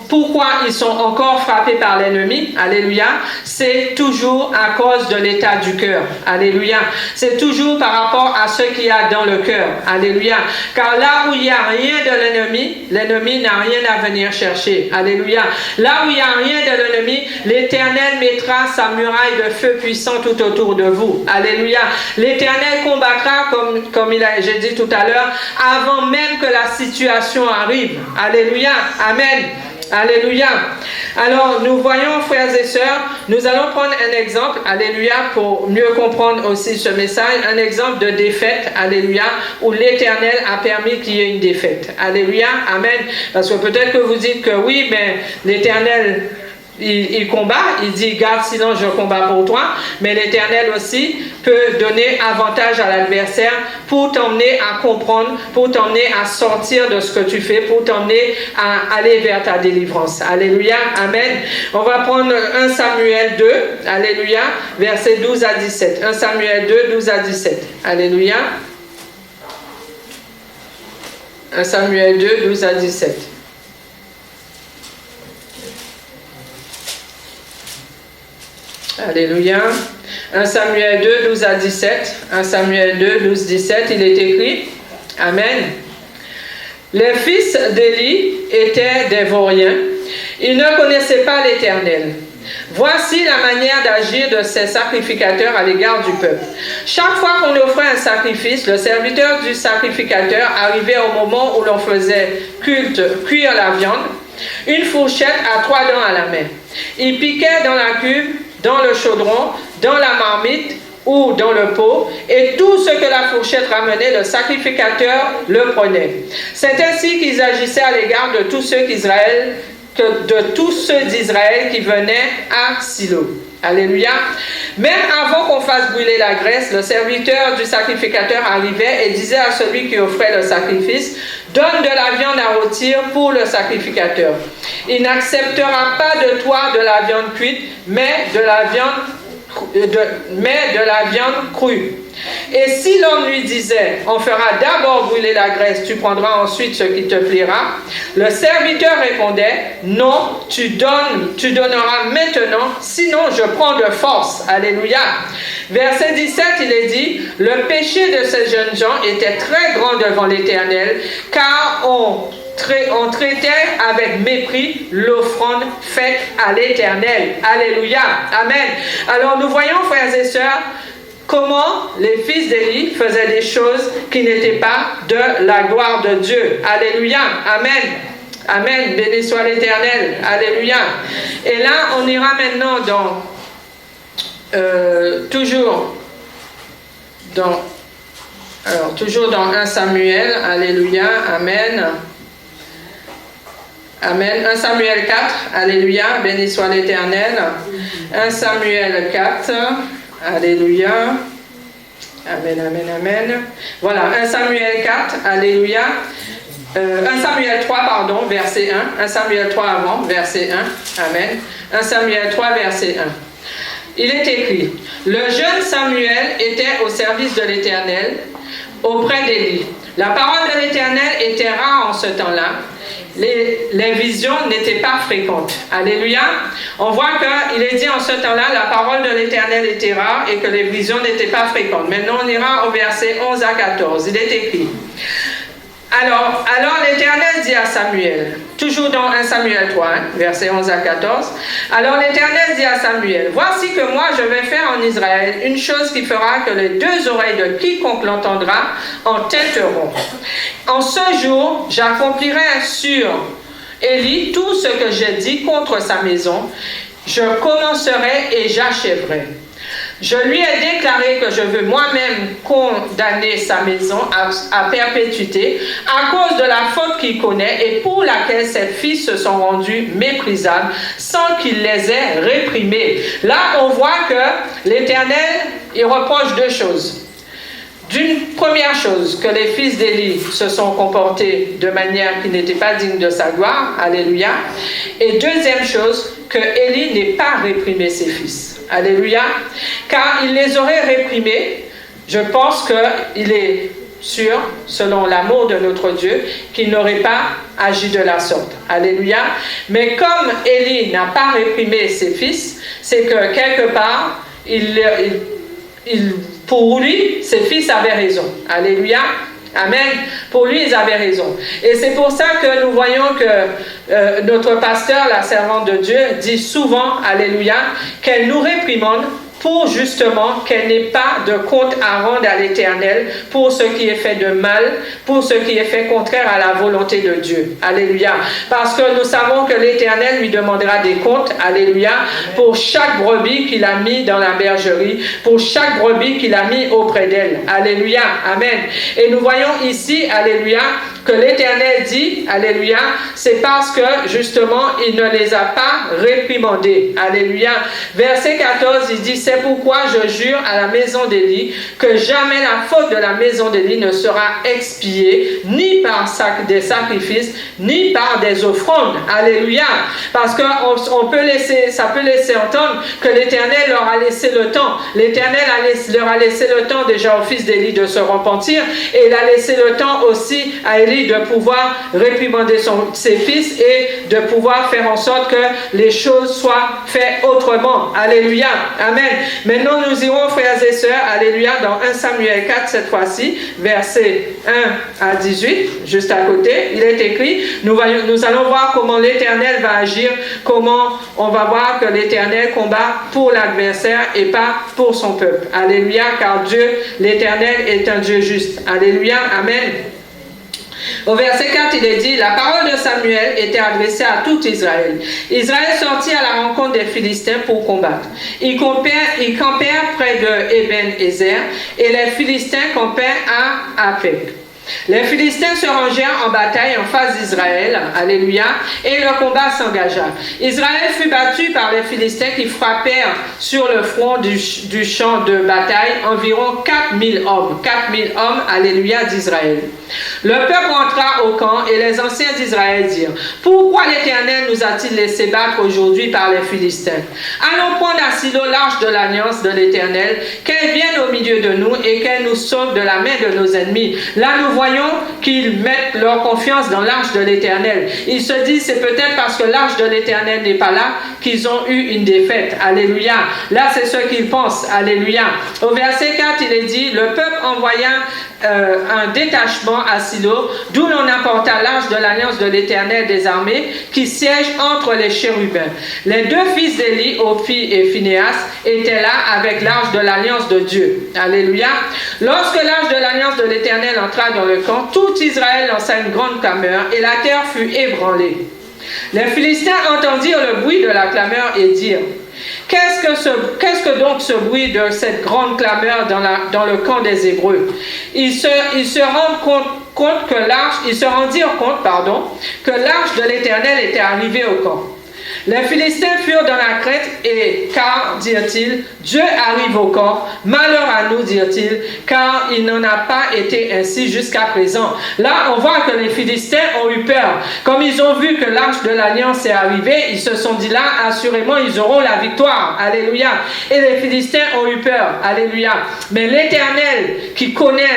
Pourquoi ils sont encore frappés par l'ennemi? Alléluia. C'est toujours à cause de l'état du cœur. Alléluia. C'est toujours par rapport à ce qu'il y a dans le cœur. Alléluia. Car là où il n'y a rien de l'ennemi, l'ennemi n'a rien à venir chercher. Alléluia. Là où il n'y a rien de l'ennemi, l'Éternel mettra sa muraille de feu puissant tout autour de vous. Alléluia. L'Éternel combattra, comme j'ai dit tout à l'heure, avant même que la situation arrive. Alléluia. Amen. Alléluia. Alors, nous voyons, frères et sœurs, nous allons prendre un exemple, alléluia, pour mieux comprendre aussi ce message, un exemple de défaite, alléluia, où l'Éternel a permis qu'il y ait une défaite. Alléluia. Amen. Parce que peut-être que vous dites que oui, mais l'Éternel, il combat, il dit garde silence, je combats pour toi, mais l'Éternel aussi peut donner avantage à l'adversaire pour t'emmener à comprendre, pour t'emmener à sortir de ce que tu fais, pour t'emmener à aller vers ta délivrance. Alléluia, amen. On va prendre 1 Samuel 2, alléluia, versets 12 à 17. 1 Samuel 2, 12 à 17. Alléluia. 1 Samuel 2, 12 à 17. Alléluia. 1 Samuel 2, 12 à 17. 1 Samuel 2, 12, 17, il est écrit. Amen. Les fils d'Élie étaient des vauriens. Ils ne connaissaient pas l'Éternel. Voici la manière d'agir de ces sacrificateurs à l'égard du peuple. Chaque fois qu'on offrait un sacrifice, le serviteur du sacrificateur arrivait au moment où l'on faisait cuire la viande, une fourchette à 3 dents à la main. Il piquait dans la cuve, dans le chaudron, dans la marmite ou dans le pot, et tout ce que la fourchette ramenait, le sacrificateur le prenait. C'est ainsi qu'ils agissaient à l'égard de tous ceux d'Israël qui venaient à Silo. Alléluia. Même avant qu'on fasse brûler la graisse, le serviteur du sacrificateur arrivait et disait à celui qui offrait le sacrifice, donne de la viande à rôtir pour le sacrificateur. Il n'acceptera pas de toi de la viande cuite, mais de la viande crue. Et si l'homme lui disait, on fera d'abord brûler la graisse, tu prendras ensuite ce qui te plaira, le serviteur répondait, non, tu donneras maintenant, sinon je prends de force. Alléluia. Verset 17, il est dit, le péché de ces jeunes gens était très grand devant l'Éternel, car on traitait avec mépris l'offrande faite à l'Éternel. Alléluia. Amen. Alors nous voyons, frères et sœurs, comment les fils d'Élie faisaient des choses qui n'étaient pas de la gloire de Dieu. Alléluia. Amen. Amen. Béni soit l'Éternel. Alléluia. Et là, on ira maintenant toujours dans 1 Samuel. Alléluia. Amen. Amen. 1 Samuel 4. Alléluia. Béni soit l'Éternel. 1 Samuel 4. Alléluia. Amen, amen, amen. Voilà, 1 Samuel 4, alléluia. 1 Samuel 3, pardon, verset 1. 1 Samuel 3 avant, verset 1. Amen. 1 Samuel 3, verset 1. Il est écrit, le jeune Samuel était au service de l'Éternel auprès d'Élie. La parole de l'Éternel était rare en ce temps-là. Les visions n'étaient pas fréquentes. Alléluia. On voit qu'il est dit en ce temps-là, la parole de l'Éternel était rare et que les visions n'étaient pas fréquentes. Maintenant, on ira au verset 11 à 14. Il est écrit. Alors l'Éternel dit à Samuel, toujours dans 1 Samuel 3, versets 11 à 14, alors l'Éternel dit à Samuel, voici que moi je vais faire en Israël une chose qui fera que les deux oreilles de quiconque l'entendra en têteront. En ce jour, j'accomplirai sur Élie tout ce que j'ai dit contre sa maison, je commencerai et j'achèverai. Je lui ai déclaré que je veux moi-même condamner sa maison à perpétuité à cause de la faute qu'il connaît et pour laquelle ses fils se sont rendus méprisables sans qu'il les ait réprimés. Là, on voit que l'Éternel, il reproche deux choses. D'une première chose, que les fils d'Élie se sont comportés de manière qui n'était pas digne de sa gloire. Alléluia. Et deuxième chose, que Élie n'ait pas réprimé ses fils. Alléluia. Car il les aurait réprimés. Je pense qu'il est sûr, selon l'amour de notre Dieu, qu'il n'aurait pas agi de la sorte. Alléluia. Mais comme Élie n'a pas réprimé ses fils, c'est que quelque part, pour lui, ses fils avaient raison. Alléluia. Amen. Pour lui, ils avaient raison. Et c'est pour ça que nous voyons que notre pasteur, la servante de Dieu, dit souvent, alléluia, qu'elle nous réprimande pour justement qu'elle n'ait pas de compte à rendre à l'Éternel pour ce qui est fait de mal, pour ce qui est fait contraire à la volonté de Dieu. Alléluia. Parce que nous savons que l'Éternel lui demandera des comptes, alléluia, pour chaque brebis qu'il a mis dans la bergerie, pour chaque brebis qu'il a mis auprès d'elle. Alléluia. Amen. Et nous voyons ici, alléluia, que l'Éternel dit, alléluia, c'est parce que justement il ne les a pas réprimandés. Alléluia. Verset 14, il dit, c'est pourquoi je jure à la maison d'Élie que jamais la faute de la maison d'Élie ne sera expiée, ni par des sacrifices, ni par des offrandes. Alléluia. Parce que ça peut laisser entendre que l'Éternel leur a laissé le temps. L'Éternel leur a laissé le temps déjà au fils d'Élie de se repentir, et il a laissé le temps aussi à Élie de pouvoir réprimander ses fils et de pouvoir faire en sorte que les choses soient faites autrement. Alléluia. Amen. Maintenant, nous irons, frères et sœurs, alléluia, dans 1 Samuel 4, cette fois-ci, versets 1 à 18, juste à côté. Il est écrit, nous allons voir comment l'Éternel va agir, comment on va voir que l'Éternel combat pour l'adversaire et pas pour son peuple. Alléluia, car Dieu, l'Éternel, est un Dieu juste. Alléluia. Amen. Au verset 4, il est dit, la parole de Samuel était adressée à tout Israël. Israël sortit à la rencontre des Philistins pour combattre. Ils campèrent près de Eben-Ezer et les Philistins campèrent à Apec. Les Philistins se rangèrent en bataille en face d'Israël, alléluia, et le combat s'engagea. Israël fut battu par les Philistins qui frappèrent sur le front du champ de bataille environ 4000 hommes. 4000 hommes, alléluia, d'Israël. Le peuple entra au camp et les anciens d'Israël dirent, « Pourquoi l'Éternel nous a-t-il laissé battre aujourd'hui par les Philistins? Allons prendre à Silo l'arche de l'alliance de l'Éternel, qu'elle vienne au milieu de nous et qu'elle nous sauve de la main de nos ennemis. » Là, nous voyons qu'ils mettent leur confiance dans l'arche de l'Éternel. Ils se disent, c'est peut-être parce que l'arche de l'Éternel n'est pas là qu'ils ont eu une défaite. Alléluia. Là, c'est ce qu'ils pensent. Alléluia. Au verset 4, il est dit, le peuple envoya un détachement à Silo, d'où l'on apporta l'arche de l'alliance de l'Éternel des armées, qui siège entre les chérubins. Les deux fils d'Élie, Ophni et Phinehas, étaient là avec l'arche de l'alliance de Dieu. Alléluia. Lorsque l'arche de l'alliance de l'Éternel entra dans le camp, tout Israël lança une grande clameur et la terre fut ébranlée. Les Philistins entendirent le bruit de la clameur et dirent, qu'est-ce que donc ce bruit de cette grande clameur dans le camp des Hébreux? Ils se rendirent compte que l'arche de l'Éternel était arrivée au camp. Les Philistins furent dans la crainte et car, dirent-ils, Dieu arrive au camp. Malheur à nous, dirent-ils, car il n'en a pas été ainsi jusqu'à présent. Là, on voit que les Philistins ont eu peur. Comme ils ont vu que l'arche de l'alliance est arrivée, ils se sont dit là, assurément, ils auront la victoire. Alléluia. Et les Philistins ont eu peur. Alléluia. Mais l'Éternel, qui connaissait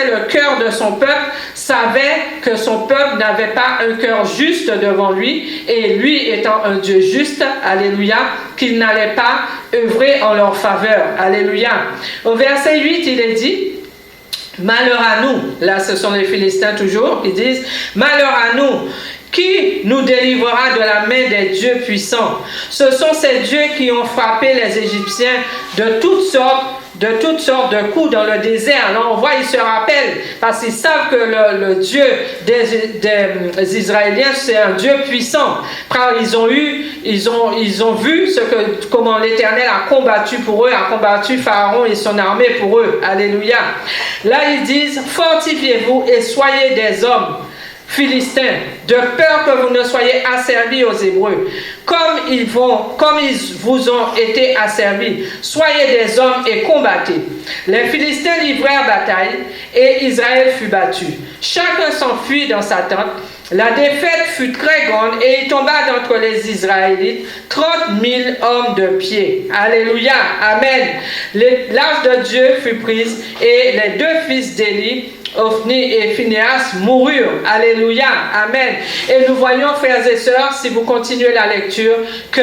le cœur de son peuple, savait que son peuple n'avait pas un cœur juste devant lui, et lui étant un Dieu juste, alléluia, qu'il n'allait pas œuvrer en leur faveur, alléluia. Au verset 8, il est dit, malheur à nous, là ce sont les Philistins toujours, ils disent, malheur à nous, qui nous délivrera de la main des dieux puissants? Ce sont ces dieux qui ont frappé les Égyptiens de toutes sortes de coups dans le désert. Là, on voit, ils se rappellent, parce qu'ils savent que le Dieu des Israéliens, c'est un Dieu puissant. Ils ont vu comment l'Éternel a combattu pour eux, a combattu Pharaon et son armée pour eux. Alléluia. Là, ils disent, fortifiez-vous et soyez des hommes Philistins, de peur que vous ne soyez asservis aux Hébreux, comme ils vous ont été asservis. Soyez des hommes et combattez. Les Philistins livrèrent bataille et Israël fut battu. Chacun s'enfuit dans sa tente. La défaite fut très grande et il tomba d'entre les Israélites 30 000 hommes de pied. Alléluia, amen. L'arche de Dieu fut prise et les deux fils d'Élie, Ophni et Phinehas, moururent. Alléluia, amen. Et nous voyons, frères et sœurs, si vous continuez la lecture, que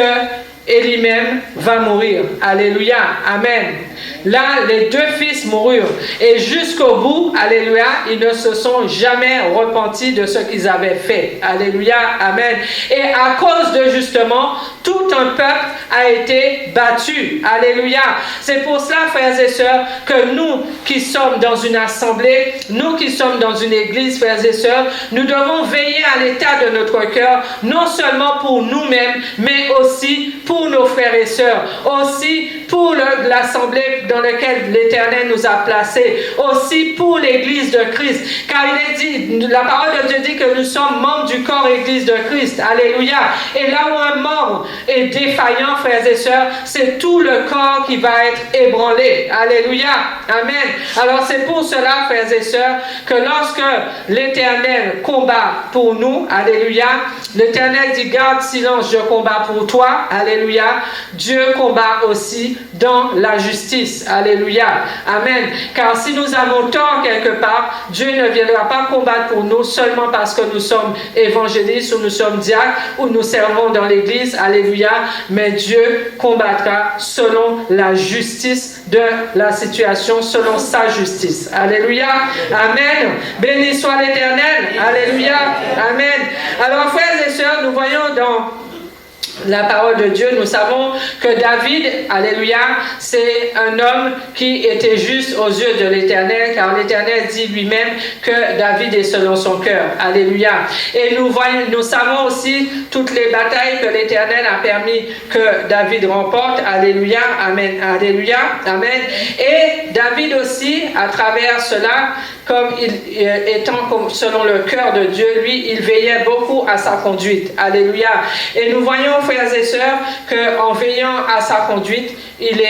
Élie même va mourir. Alléluia, amen. Là, les deux fils moururent. Et jusqu'au bout, alléluia, ils ne se sont jamais repentis de ce qu'ils avaient fait. Alléluia, amen. Et à cause de justement, tout un peuple a été battu. Alléluia. C'est pour cela, frères et sœurs, que nous qui sommes dans une assemblée, nous qui sommes dans une église, frères et sœurs, nous devons veiller à l'état de notre cœur, non seulement pour nous-mêmes, mais aussi pour nos frères et sœurs, aussi pour l'assemblée dans laquelle l'Éternel nous a placés, aussi pour l'Église de Christ. Car il est dit, la parole de Dieu dit que nous sommes membres du corps Église de Christ. Alléluia. Et là où un membre est défaillant, frères et sœurs, c'est tout le corps qui va être ébranlé. Alléluia. Amen. Alors c'est pour cela, frères et sœurs, que lorsque l'Éternel combat pour nous, alléluia, l'Éternel dit garde silence, je combats pour toi, alléluia, Dieu combat aussi dans la justice, alléluia, amen. Car si nous avons tort quelque part, Dieu ne viendra pas combattre pour nous seulement parce que nous sommes évangélistes ou nous sommes diacres ou nous servons dans l'église, alléluia, mais Dieu combattra selon la justice de la situation, selon sa justice, alléluia, amen. Béni soit l'Éternel, alléluia, amen. Alors frères et sœurs, nous voyons dans la parole de Dieu, nous savons que David, alléluia, c'est un homme qui était juste aux yeux de l'Éternel, car l'Éternel dit lui-même que David est selon son cœur, alléluia. Et nous savons aussi toutes les batailles que l'Éternel a permis que David remporte, alléluia, amen, alléluia, amen. Et David aussi, à travers cela, comme étant selon le cœur de Dieu, lui, il veillait beaucoup à sa conduite, alléluia. Et nous voyons, frères et sœurs, qu'en veillant à sa conduite, il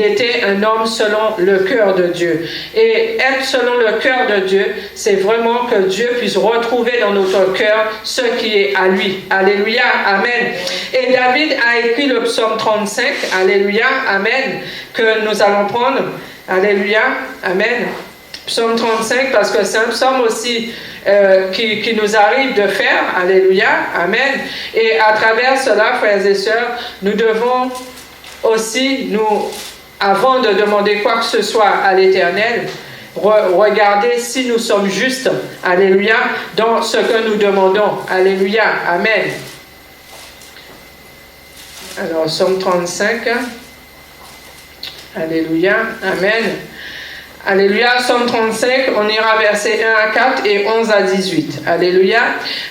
était un homme selon le cœur de Dieu. Et être selon le cœur de Dieu, c'est vraiment que Dieu puisse retrouver dans notre cœur ce qui est à lui. Alléluia, amen. Et David a écrit le psaume 35, alléluia, amen, que nous allons prendre, alléluia, amen. Psaume 35, parce que c'est un psaume aussi qui nous arrive de faire, alléluia, amen. Et à travers cela, frères et sœurs, nous devons aussi, avant de demander quoi que ce soit à l'Éternel, regarder si nous sommes justes, alléluia, dans ce que nous demandons, alléluia, amen. Alors, Psaume 35, alléluia, amen. Alléluia, Psaume 35, on ira versets 1 à 4 et 11 à 18. Alléluia.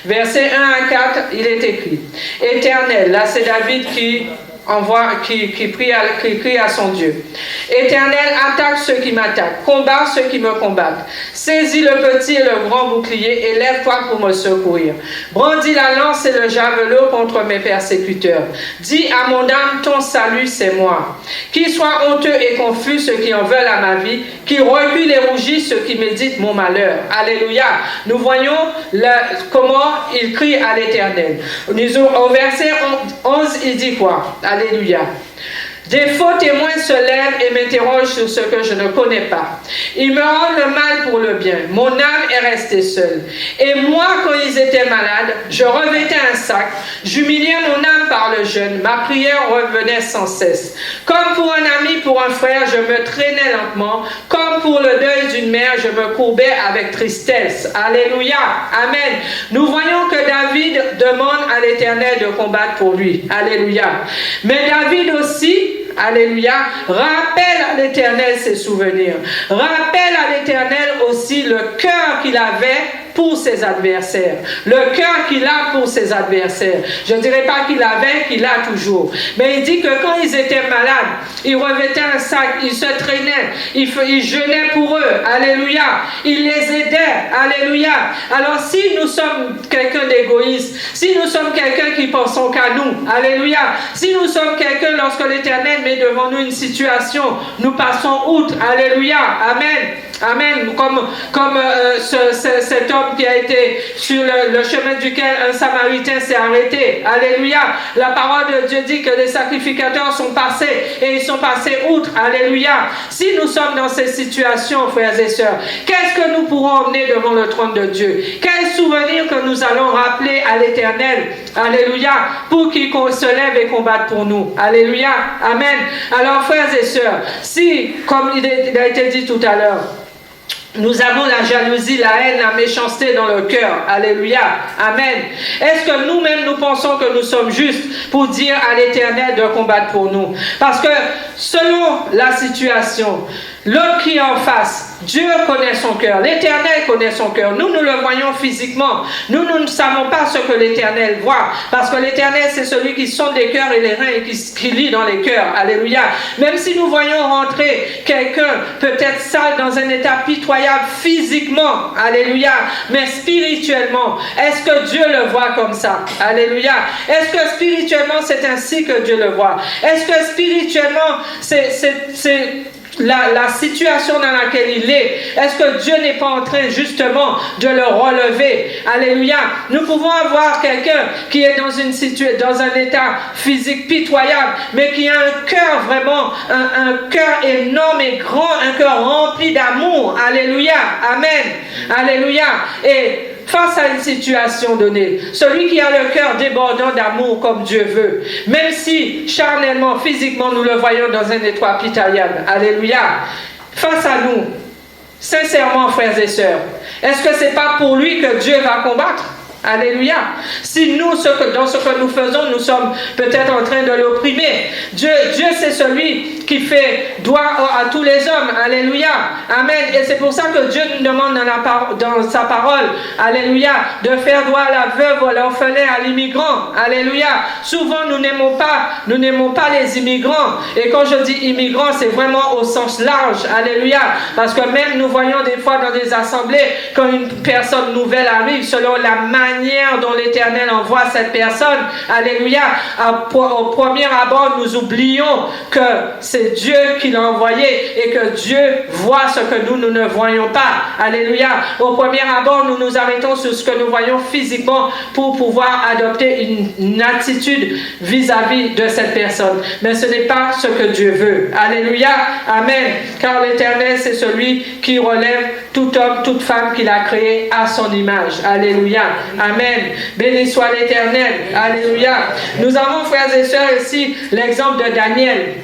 Verset 1 à 4, il est écrit. Éternel, là c'est David qui crie à son Dieu. Éternel, attaque ceux qui m'attaquent, combat ceux qui me combattent. Saisis le petit et le grand bouclier et lève-toi pour me secourir. Brandis la lance et le javelot contre mes persécuteurs. Dis à mon âme, ton salut c'est moi. Qu'ils soient honteux et confus ceux qui en veulent à ma vie, qui reculent et rougissent ceux qui méditent mon malheur. Alléluia. Nous voyons comment il crie à l'Éternel. Au verset 11, il dit quoi? Alléluia. Des faux témoins se lèvent et m'interrogent sur ce que je ne connais pas. Ils me rendent le mal pour le bien. Mon âme est restée seule. Et moi, quand ils étaient malades, je revêtais un sac. J'humiliais mon âme par le jeûne. Ma prière revenait sans cesse. Comme pour un ami, pour un frère, je me traînais lentement. Comme pour le deuil d'une mère, je me courbais avec tristesse. Alléluia. Amen. Nous voyons que David demande à l'Éternel de combattre pour lui. Alléluia. Mais David aussi, alléluia, rappelle à l'Éternel ses souvenirs. Rappelle à l'Éternel aussi le cœur qu'il avait pour ses adversaires. Le cœur qu'il a pour ses adversaires. Je ne dirais pas qu'il avait, qu'il a toujours. Mais il dit que quand ils étaient malades, il revêtait un sac, il se traînait, il jeûnait pour eux. Alléluia. Il les aidait. Alléluia. Alors si nous sommes quelqu'un d'égoïste, si nous sommes quelqu'un qui pensons qu'à nous, alléluia. Si nous sommes quelqu'un, lorsque l'Éternel met devant nous une situation, nous passons outre. Alléluia. Amen. Amen. Comme cet homme qui a été sur le chemin duquel un Samaritain s'est arrêté. Alléluia. La parole de Dieu dit que les sacrificateurs sont passés et ils sont passés outre. Alléluia. Si nous sommes dans ces situations, frères et sœurs, qu'est-ce que nous pourrons emmener devant le trône de Dieu? Quel souvenir que nous allons rappeler à l'Éternel? Alléluia. Pour qu'il se lève et combatte pour nous. Alléluia. Amen. Alors, frères et sœurs, si, comme il a été dit tout à l'heure, nous avons la jalousie, la haine, la méchanceté dans le cœur. Alléluia. Amen. Est-ce que nous-mêmes nous pensons pensons que nous sommes justes pour dire à l'Éternel de combattre pour nous. Parce que selon la situation, l'autre qui est en face, Dieu connaît son cœur, l'Éternel connaît son cœur. Nous le voyons physiquement. Nous ne savons pas ce que l'Éternel voit. Parce que l'Éternel, c'est celui qui sonde les cœurs et les reins et qui lit dans les cœurs. Alléluia. Même si nous voyons rentrer quelqu'un peut-être sale dans un état pitoyable physiquement. Alléluia. Mais spirituellement, est-ce que Dieu le voit comme ça? Alléluia. Est-ce que spirituellement, c'est ainsi que Dieu le voit? Est-ce que spirituellement, c'est la situation dans laquelle il est que Dieu n'est pas en train justement de le relever? Alléluia. Nous pouvons avoir quelqu'un qui est dans un état physique pitoyable, mais qui a un cœur vraiment, un cœur énorme et grand, un cœur rempli d'amour. Alléluia. Amen. Alléluia. Et face à une situation donnée, celui qui a le cœur débordant d'amour comme Dieu veut, même si charnellement, physiquement, nous le voyons dans un état pitoyable. Alléluia. Face à nous, sincèrement, frères et sœurs, est-ce que c'est pas pour lui que Dieu va combattre? Alléluia. Si nous, dans ce que nous faisons, nous sommes peut-être en train de l'opprimer. Dieu c'est celui qui fait droit à tous les hommes. Alléluia. Amen. Et c'est pour ça que Dieu nous demande dans sa parole, alléluia, de faire droit à la veuve, à l'orphelin, à l'immigrant. Alléluia. Souvent, nous n'aimons pas les immigrants. Et quand je dis immigrants, c'est vraiment au sens large. Alléluia. Parce que même nous voyons des fois dans des assemblées, quand une personne nouvelle arrive, selon la manière dont l'Éternel envoie cette personne, alléluia, au premier abord, nous oublions que c'est Dieu qui l'a envoyé et que Dieu voit ce que nous ne voyons pas. Alléluia. Au premier abord, nous nous arrêtons sur ce que nous voyons physiquement pour pouvoir adopter une attitude vis-à-vis de cette personne. Mais ce n'est pas ce que Dieu veut. Alléluia. Amen. Car l'Éternel, c'est celui qui relève tout homme, toute femme qu'il a créé à son image. Alléluia. Amen. Béni soit l'Éternel. Alléluia. Nous avons, frères et sœurs, ici l'exemple de Daniel.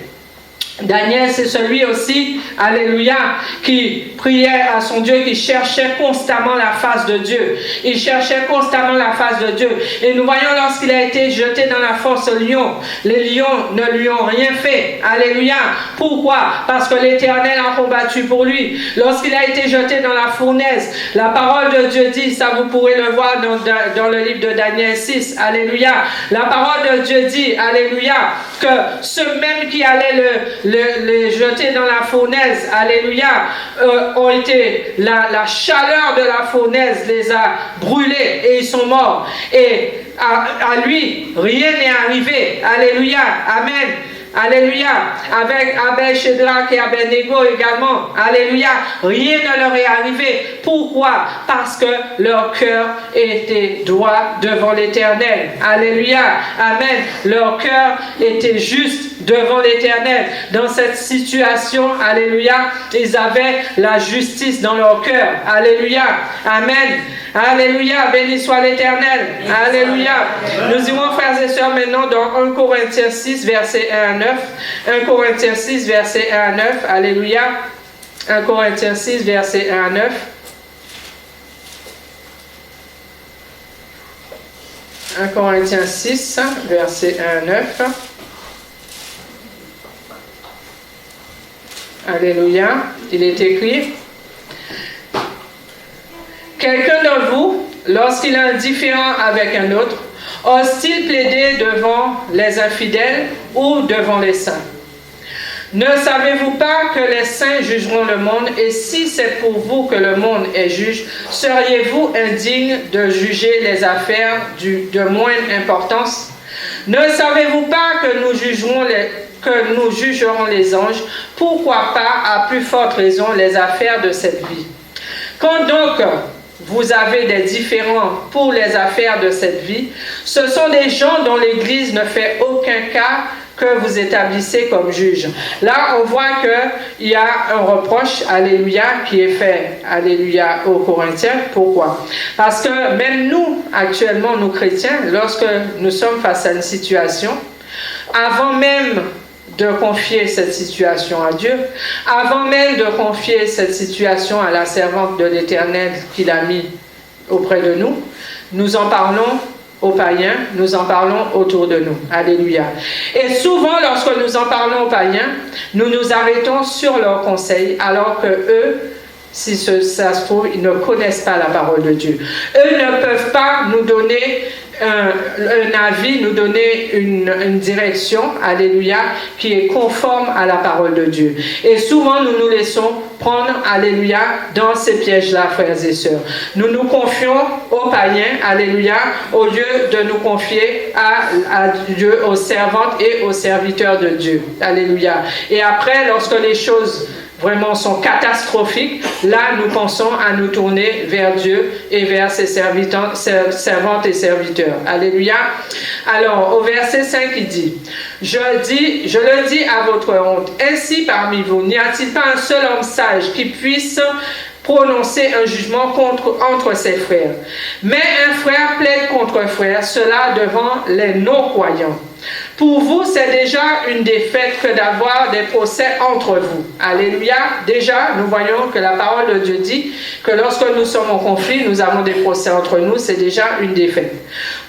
Daniel, c'est celui aussi, alléluia, qui priait à son Dieu, qui cherchait constamment la face de Dieu. Il cherchait constamment la face de Dieu. Et nous voyons lorsqu'il a été jeté dans la fosse aux lions, les lions ne lui ont rien fait. Alléluia. Pourquoi? Parce que l'Éternel a combattu pour lui. Lorsqu'il a été jeté dans la fournaise, la parole de Dieu dit, ça vous pourrez le voir dans le livre de Daniel 6. Alléluia. La parole de Dieu dit, alléluia, que ceux mêmes qui allaient les jeter dans la fournaise, alléluia, ont été, la chaleur de la fournaise les a brûlés et ils sont morts. Et à lui, rien n'est arrivé. Alléluia, amen. Alléluia. Avec Abel, Shadrach et Abednego également. Alléluia. Rien ne leur est arrivé. Pourquoi? Parce que leur cœur était droit devant l'Éternel. Alléluia. Amen. Leur cœur était juste devant l'Éternel. Dans cette situation, alléluia, ils avaient la justice dans leur cœur. Alléluia. Amen. Alléluia, béni soit l'Éternel. Alléluia. Nous irons, frères et sœurs, maintenant dans 1 Corinthiens 6, versets 1 à 9. 1 Corinthiens 6, versets 1 à 9. Alléluia. 1 Corinthiens 6, versets 1 à 9. 1 Corinthiens 6, versets 1 à 9. Alléluia. Il est écrit: quelqu'un de vous, lorsqu'il est indifférent avec un autre, ose-t-il plaider devant les infidèles ou devant les saints? Ne savez-vous pas que les saints jugeront le monde, et si c'est pour vous que le monde est juge, seriez-vous indigne de juger les affaires de moindre importance? Ne savez-vous pas que nous jugerons les anges? Pourquoi pas, à plus forte raison, les affaires de cette vie? Quand donc vous avez des différends pour les affaires de cette vie, ce sont des gens dont l'Église ne fait aucun cas que vous établissez comme juge. Là, on voit qu'il y a un reproche, alléluia, qui est fait, alléluia, aux Corinthiens. Pourquoi? Parce que même nous, actuellement, nous chrétiens, lorsque nous sommes face à une situation, avant même de confier cette situation à Dieu, avant même de confier cette situation à la servante de l'Éternel qu'il a mis auprès de nous, nous en parlons aux païens, nous en parlons autour de nous. Alléluia. Et souvent, lorsque nous en parlons aux païens, nous nous arrêtons sur leurs conseils, alors que eux, si ça se trouve, ils ne connaissent pas la parole de Dieu. Eux ne peuvent pas nous donner un avis, nous donner une direction, alléluia, qui est conforme à la parole de Dieu. Et souvent, nous nous laissons prendre, alléluia, dans ces pièges-là, frères et sœurs. Nous nous confions aux païens, alléluia, au lieu de nous confier à Dieu, aux servantes et aux serviteurs de Dieu, alléluia. Et après, lorsque les choses vraiment sont catastrophiques, là nous pensons à nous tourner vers Dieu et vers ses servantes et serviteurs. Alléluia. Alors au verset 5 il dit, je le dis à votre honte, ainsi parmi vous n'y a-t-il pas un seul homme sage qui puisse prononcer un jugement entre ses frères? Mais un frère plaide contre frère, cela devant les non-croyants. Pour vous, c'est déjà une défaite que d'avoir des procès entre vous. Alléluia. Déjà, nous voyons que la parole de Dieu dit que lorsque nous sommes en conflit, nous avons des procès entre nous, c'est déjà une défaite.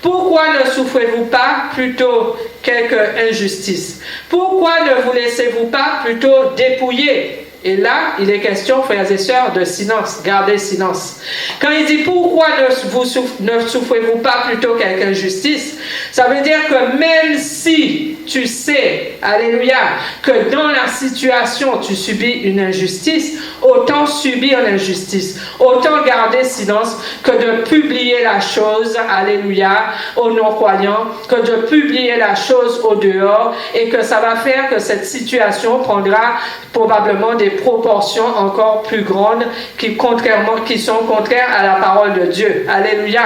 Pourquoi ne souffrez-vous pas plutôt quelque injustice? Pourquoi ne vous laissez-vous pas plutôt dépouiller? Et là, il est question, frères et sœurs, de silence, gardez silence. Quand il dit pourquoi ne souffrez-vous pas plutôt quelque injustice, ça veut dire que même si tu sais, alléluia, que dans la situation tu subis une injustice, autant subir l'injustice, autant garder silence que de publier la chose, alléluia, aux non-croyants, que de publier la chose au dehors, et que ça va faire que cette situation prendra probablement des proportions encore plus grandes qui sont contraires à la parole de Dieu. Alléluia.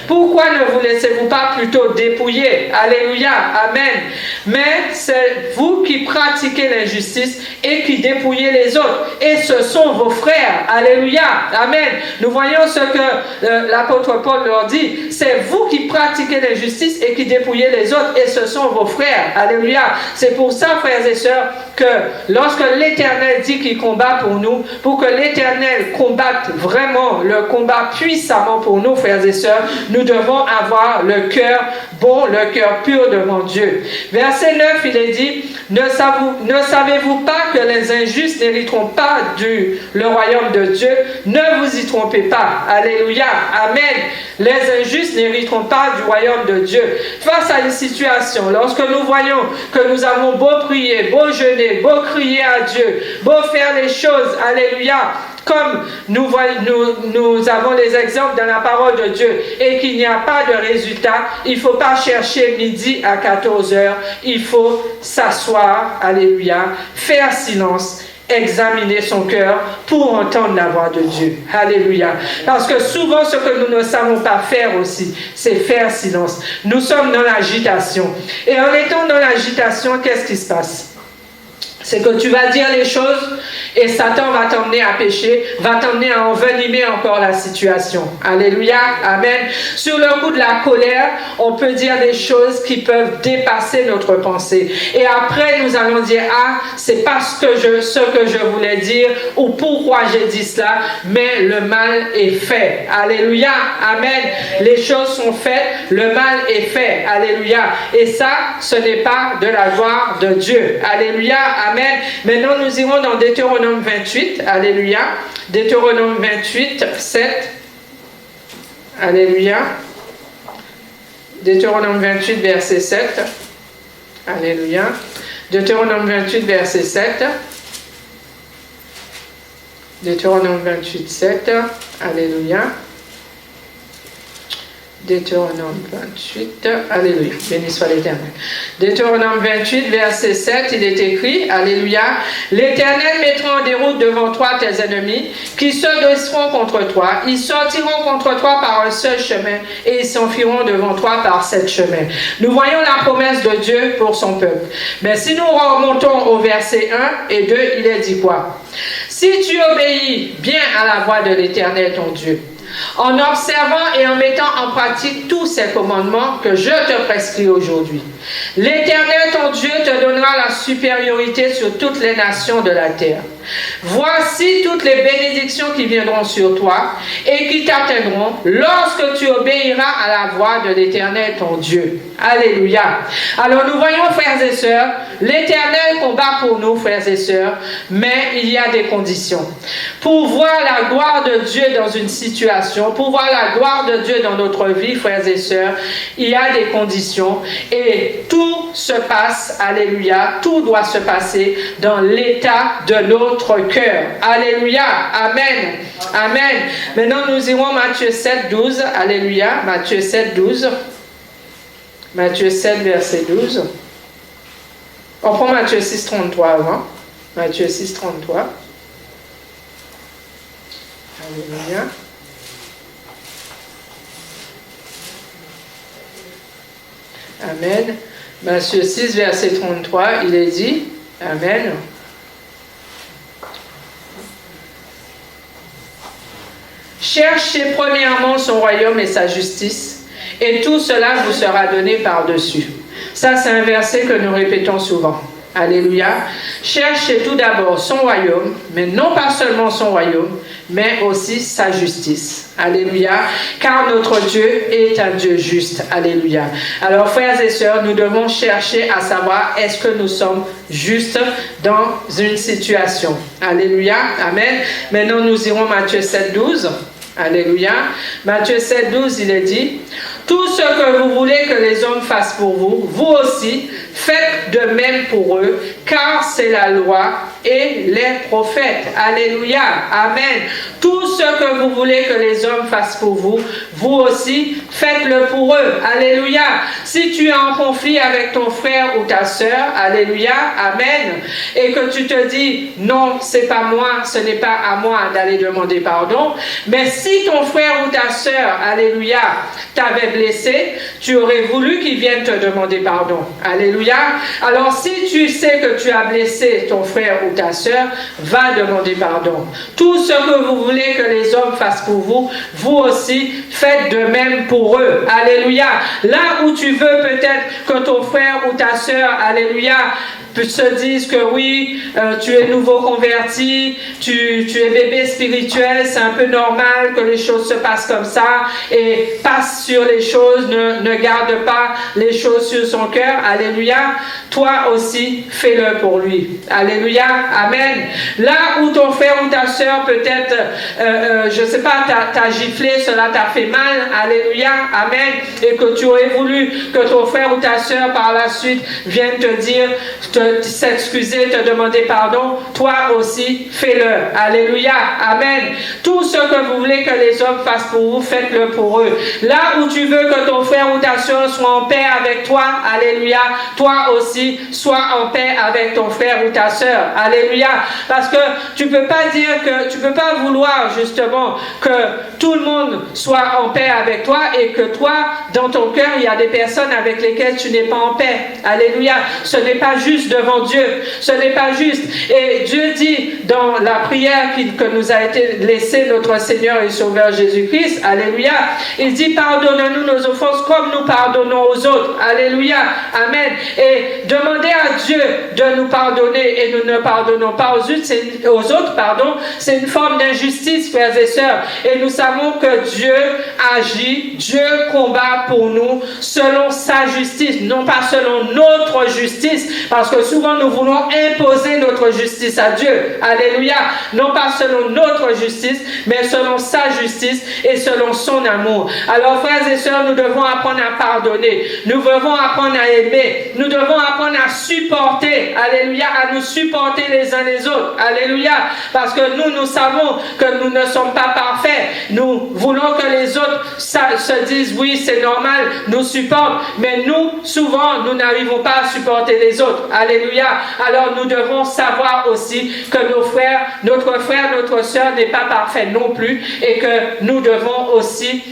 Pourquoi ne vous laissez-vous pas plutôt dépouiller? Alléluia. Amen. Mais c'est vous qui pratiquez l'injustice et qui dépouillez les autres. Et ce sont vos frères. Alléluia. Amen. Nous voyons ce que l'apôtre Paul leur dit. C'est vous qui pratiquez l'injustice et qui dépouillez les autres. Et ce sont vos frères. Alléluia. C'est pour ça, frères et sœurs, que lorsque l'Éternel dit qu'il combat pour nous, pour que l'Éternel combatte vraiment le combat puissamment pour nous, frères et sœurs, nous devons avoir le cœur bon, le cœur pur devant Dieu. Verset 9, il est dit, ne savez-vous pas que les injustes n'hériteront pas le royaume de Dieu? Ne vous y trompez pas. Alléluia. Amen. Les injustes n'hériteront pas du royaume de Dieu. Face à une situation, lorsque nous voyons que nous avons beau prier, beau jeûner, beau crier à Dieu, beau faire les choses, alléluia, comme nous avons les exemples dans la parole de Dieu, et qu'il n'y a pas de résultat, il ne faut pas chercher midi à 14 heures, il faut s'asseoir, alléluia, faire silence, examiner son cœur pour entendre la voix de Dieu. Alléluia. Parce que souvent, ce que nous ne savons pas faire aussi, c'est faire silence. Nous sommes dans l'agitation. Et en étant dans l'agitation, qu'est-ce qui se passe? C'est que tu vas dire les choses et Satan va t'emmener à pécher, va t'emmener à envenimer encore la situation. Alléluia, amen. Sur le coup de la colère, on peut dire des choses qui peuvent dépasser notre pensée. Et après, nous allons dire, ah, c'est pas ce que je voulais dire ou pourquoi j'ai dit cela, mais le mal est fait. Alléluia, amen. Les choses sont faites, le mal est fait. Alléluia. Et ça, ce n'est pas de la gloire de Dieu. Alléluia, amen. Maintenant, nous irons dans Deutéronome 28. Alléluia. Deutéronome 28, 7. Alléluia. Deutéronome 28, verset 7. Alléluia. Deutéronome 28, verset 7. Deutéronome 28, 7. Alléluia. Deutéronome 28, alléluia, béni soit l'Éternel. Deutéronome 28, verset 7, il est écrit, alléluia, l'Éternel mettra en déroute devant toi tes ennemis, qui se dresseront contre toi, ils sortiront contre toi par un seul chemin, et ils s'enfuiront devant toi par 7 chemins. Nous voyons la promesse de Dieu pour son peuple. Mais si nous remontons au verset 1 et 2, il est dit quoi? Si tu obéis bien à la voix de l'Éternel ton Dieu, en observant et en mettant en pratique tous ces commandements que je te prescris aujourd'hui, l'Éternel ton Dieu te donnera la supériorité sur toutes les nations de la terre. Voici toutes les bénédictions qui viendront sur toi et qui t'atteindront lorsque tu obéiras à la voix de l'Éternel ton Dieu. Alléluia. Alors nous voyons, frères et sœurs, l'Éternel combat pour nous, frères et sœurs, mais il y a des conditions. Pour voir la gloire de Dieu dans une situation, pour voir la gloire de Dieu dans notre vie, frères et sœurs, il y a des conditions et tout se passe, alléluia, tout doit se passer dans l'état de notre cœur. Alléluia, amen, amen. Maintenant nous irons Matthieu 7, 12, alléluia, Matthieu 7, 12. Matthieu 7, verset 12. On prend Matthieu 6, 33 avant. Matthieu 6, 33. Alléluia. Amen. Matthieu 6, verset 33, il est dit, amen. Cherchez premièrement son royaume et sa justice, et tout cela vous sera donné par-dessus. Ça, c'est un verset que nous répétons souvent. Alléluia. Cherchez tout d'abord son royaume, mais non pas seulement son royaume, mais aussi sa justice. Alléluia. Car notre Dieu est un Dieu juste. Alléluia. Alors, frères et sœurs, nous devons chercher à savoir est-ce que nous sommes justes dans une situation. Alléluia. Amen. Maintenant, nous irons Matthieu 7, 12. Alléluia. Matthieu 7, 12, il est dit, tout ce que vous voulez que les hommes fassent pour vous, vous aussi, faites de même pour eux, car c'est la loi et les prophètes. Alléluia. Amen. Tout ce que vous voulez que les hommes fassent pour vous, vous aussi, faites-le pour eux. Alléluia. Si tu es en conflit avec ton frère ou ta sœur, alléluia, amen, et que tu te dis, non, c'est pas moi, ce n'est pas à moi d'aller demander pardon, mais si ton frère ou ta sœur, alléluia, t'avait blessé, tu aurais voulu qu'il vienne te demander pardon. Alléluia. Alors si tu sais que tu as blessé ton frère ou ta sœur, va demander pardon. Tout ce que vous voulez que les hommes fassent pour vous, vous aussi faites de même pour eux. Alléluia. Là où tu veux peut-être que ton frère ou ta sœur, alléluia, se disent que oui, tu es nouveau converti, tu es bébé spirituel, c'est un peu normal que les choses se passent comme ça, et passe sur les choses, ne garde pas les choses sur son cœur. Alléluia. Toi aussi, fais-le pour lui. Alléluia. Amen. Là où ton frère ou ta sœur peut-être, je ne sais pas, t'a giflé, cela t'a fait mal. Alléluia. Amen. Et que tu aurais voulu que ton frère ou ta sœur par la suite vienne te dire, s'excuser, te demander pardon, toi aussi, fais-le. Alléluia. Amen. Tout ce que vous voulez que les hommes fassent pour vous, faites-le pour eux. Là où tu veux que ton frère ou ta soeur soit en paix avec toi, alléluia, toi aussi, sois en paix avec ton frère ou ta soeur. Alléluia. Parce que tu peux pas dire que, tu peux pas vouloir justement que tout le monde soit en paix avec toi et que toi, dans ton cœur, il y a des personnes avec lesquelles tu n'es pas en paix. Alléluia. Ce n'est pas juste devant Dieu. Ce n'est pas juste. Et Dieu dit dans la prière que nous a été laissée notre Seigneur et Sauveur Jésus-Christ, alléluia, il dit pardonne-nous nos offenses comme nous pardonnons aux autres. Alléluia. Amen. Et demandez à Dieu de nous pardonner et nous ne pardonnons pas aux autres, c'est une forme d'injustice, frères et sœurs. Et nous savons que Dieu agit, Dieu combat pour nous selon sa justice, non pas selon notre justice, parce que souvent nous voulons imposer notre justice à Dieu. Alléluia. Non pas selon notre justice, mais selon sa justice et selon son amour. Alors, frères et sœurs, nous devons apprendre à pardonner. Nous devons apprendre à aimer. Nous devons apprendre à supporter. Alléluia. À nous supporter les uns les autres. Alléluia. Parce que nous savons que nous ne sommes pas parfaits. Nous voulons que les autres se disent, oui, c'est normal, nous supportent. Mais nous, souvent, nous n'arrivons pas à supporter les autres. Alléluia. Alors, nous devons savoir aussi que notre frère, notre sœur n'est pas parfait non plus et que nous devons aussi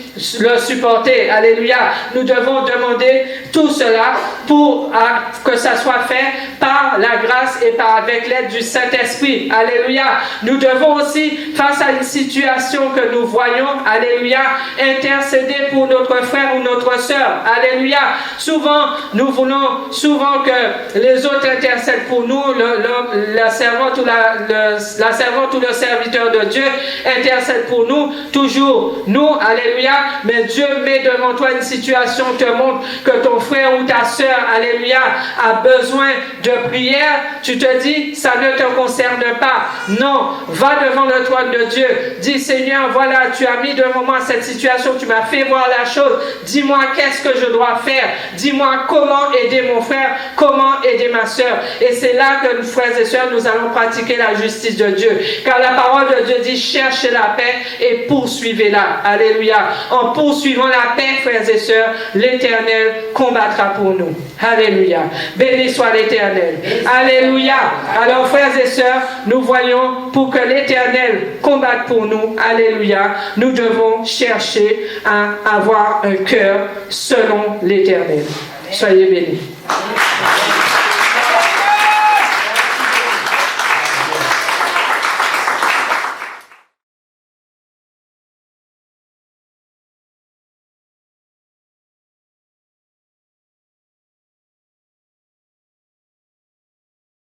le supporter. Alléluia. Nous devons demander tout cela pour que ça soit fait par la grâce et avec l'aide du Saint-Esprit. Alléluia. Nous devons aussi, face à une situation que nous voyons, alléluia, intercéder pour notre frère ou notre sœur. Alléluia. Souvent, nous voulons que les autres intercède pour nous, la servante ou la servante ou le serviteur de Dieu intercède pour nous, toujours nous, alléluia, mais Dieu met devant toi une situation, te montre que ton frère ou ta soeur, alléluia, a besoin de prière, tu te dis, ça ne te concerne pas. Non, va devant le trône de Dieu, dis Seigneur, voilà, tu as mis devant moi cette situation, tu m'as fait voir la chose, dis-moi qu'est-ce que je dois faire, dis-moi comment aider mon frère, comment aider ma soeur. Et c'est là que nous, frères et sœurs, nous allons pratiquer la justice de Dieu. Car la parole de Dieu dit, cherchez la paix et poursuivez-la. Alléluia. En poursuivant la paix, frères et sœurs, l'Éternel combattra pour nous. Alléluia. Béni soit l'Éternel. Alléluia. Alors, frères et sœurs, nous voyons pour que l'Éternel combatte pour nous. Alléluia. Nous devons chercher à avoir un cœur selon l'Éternel. Soyez bénis.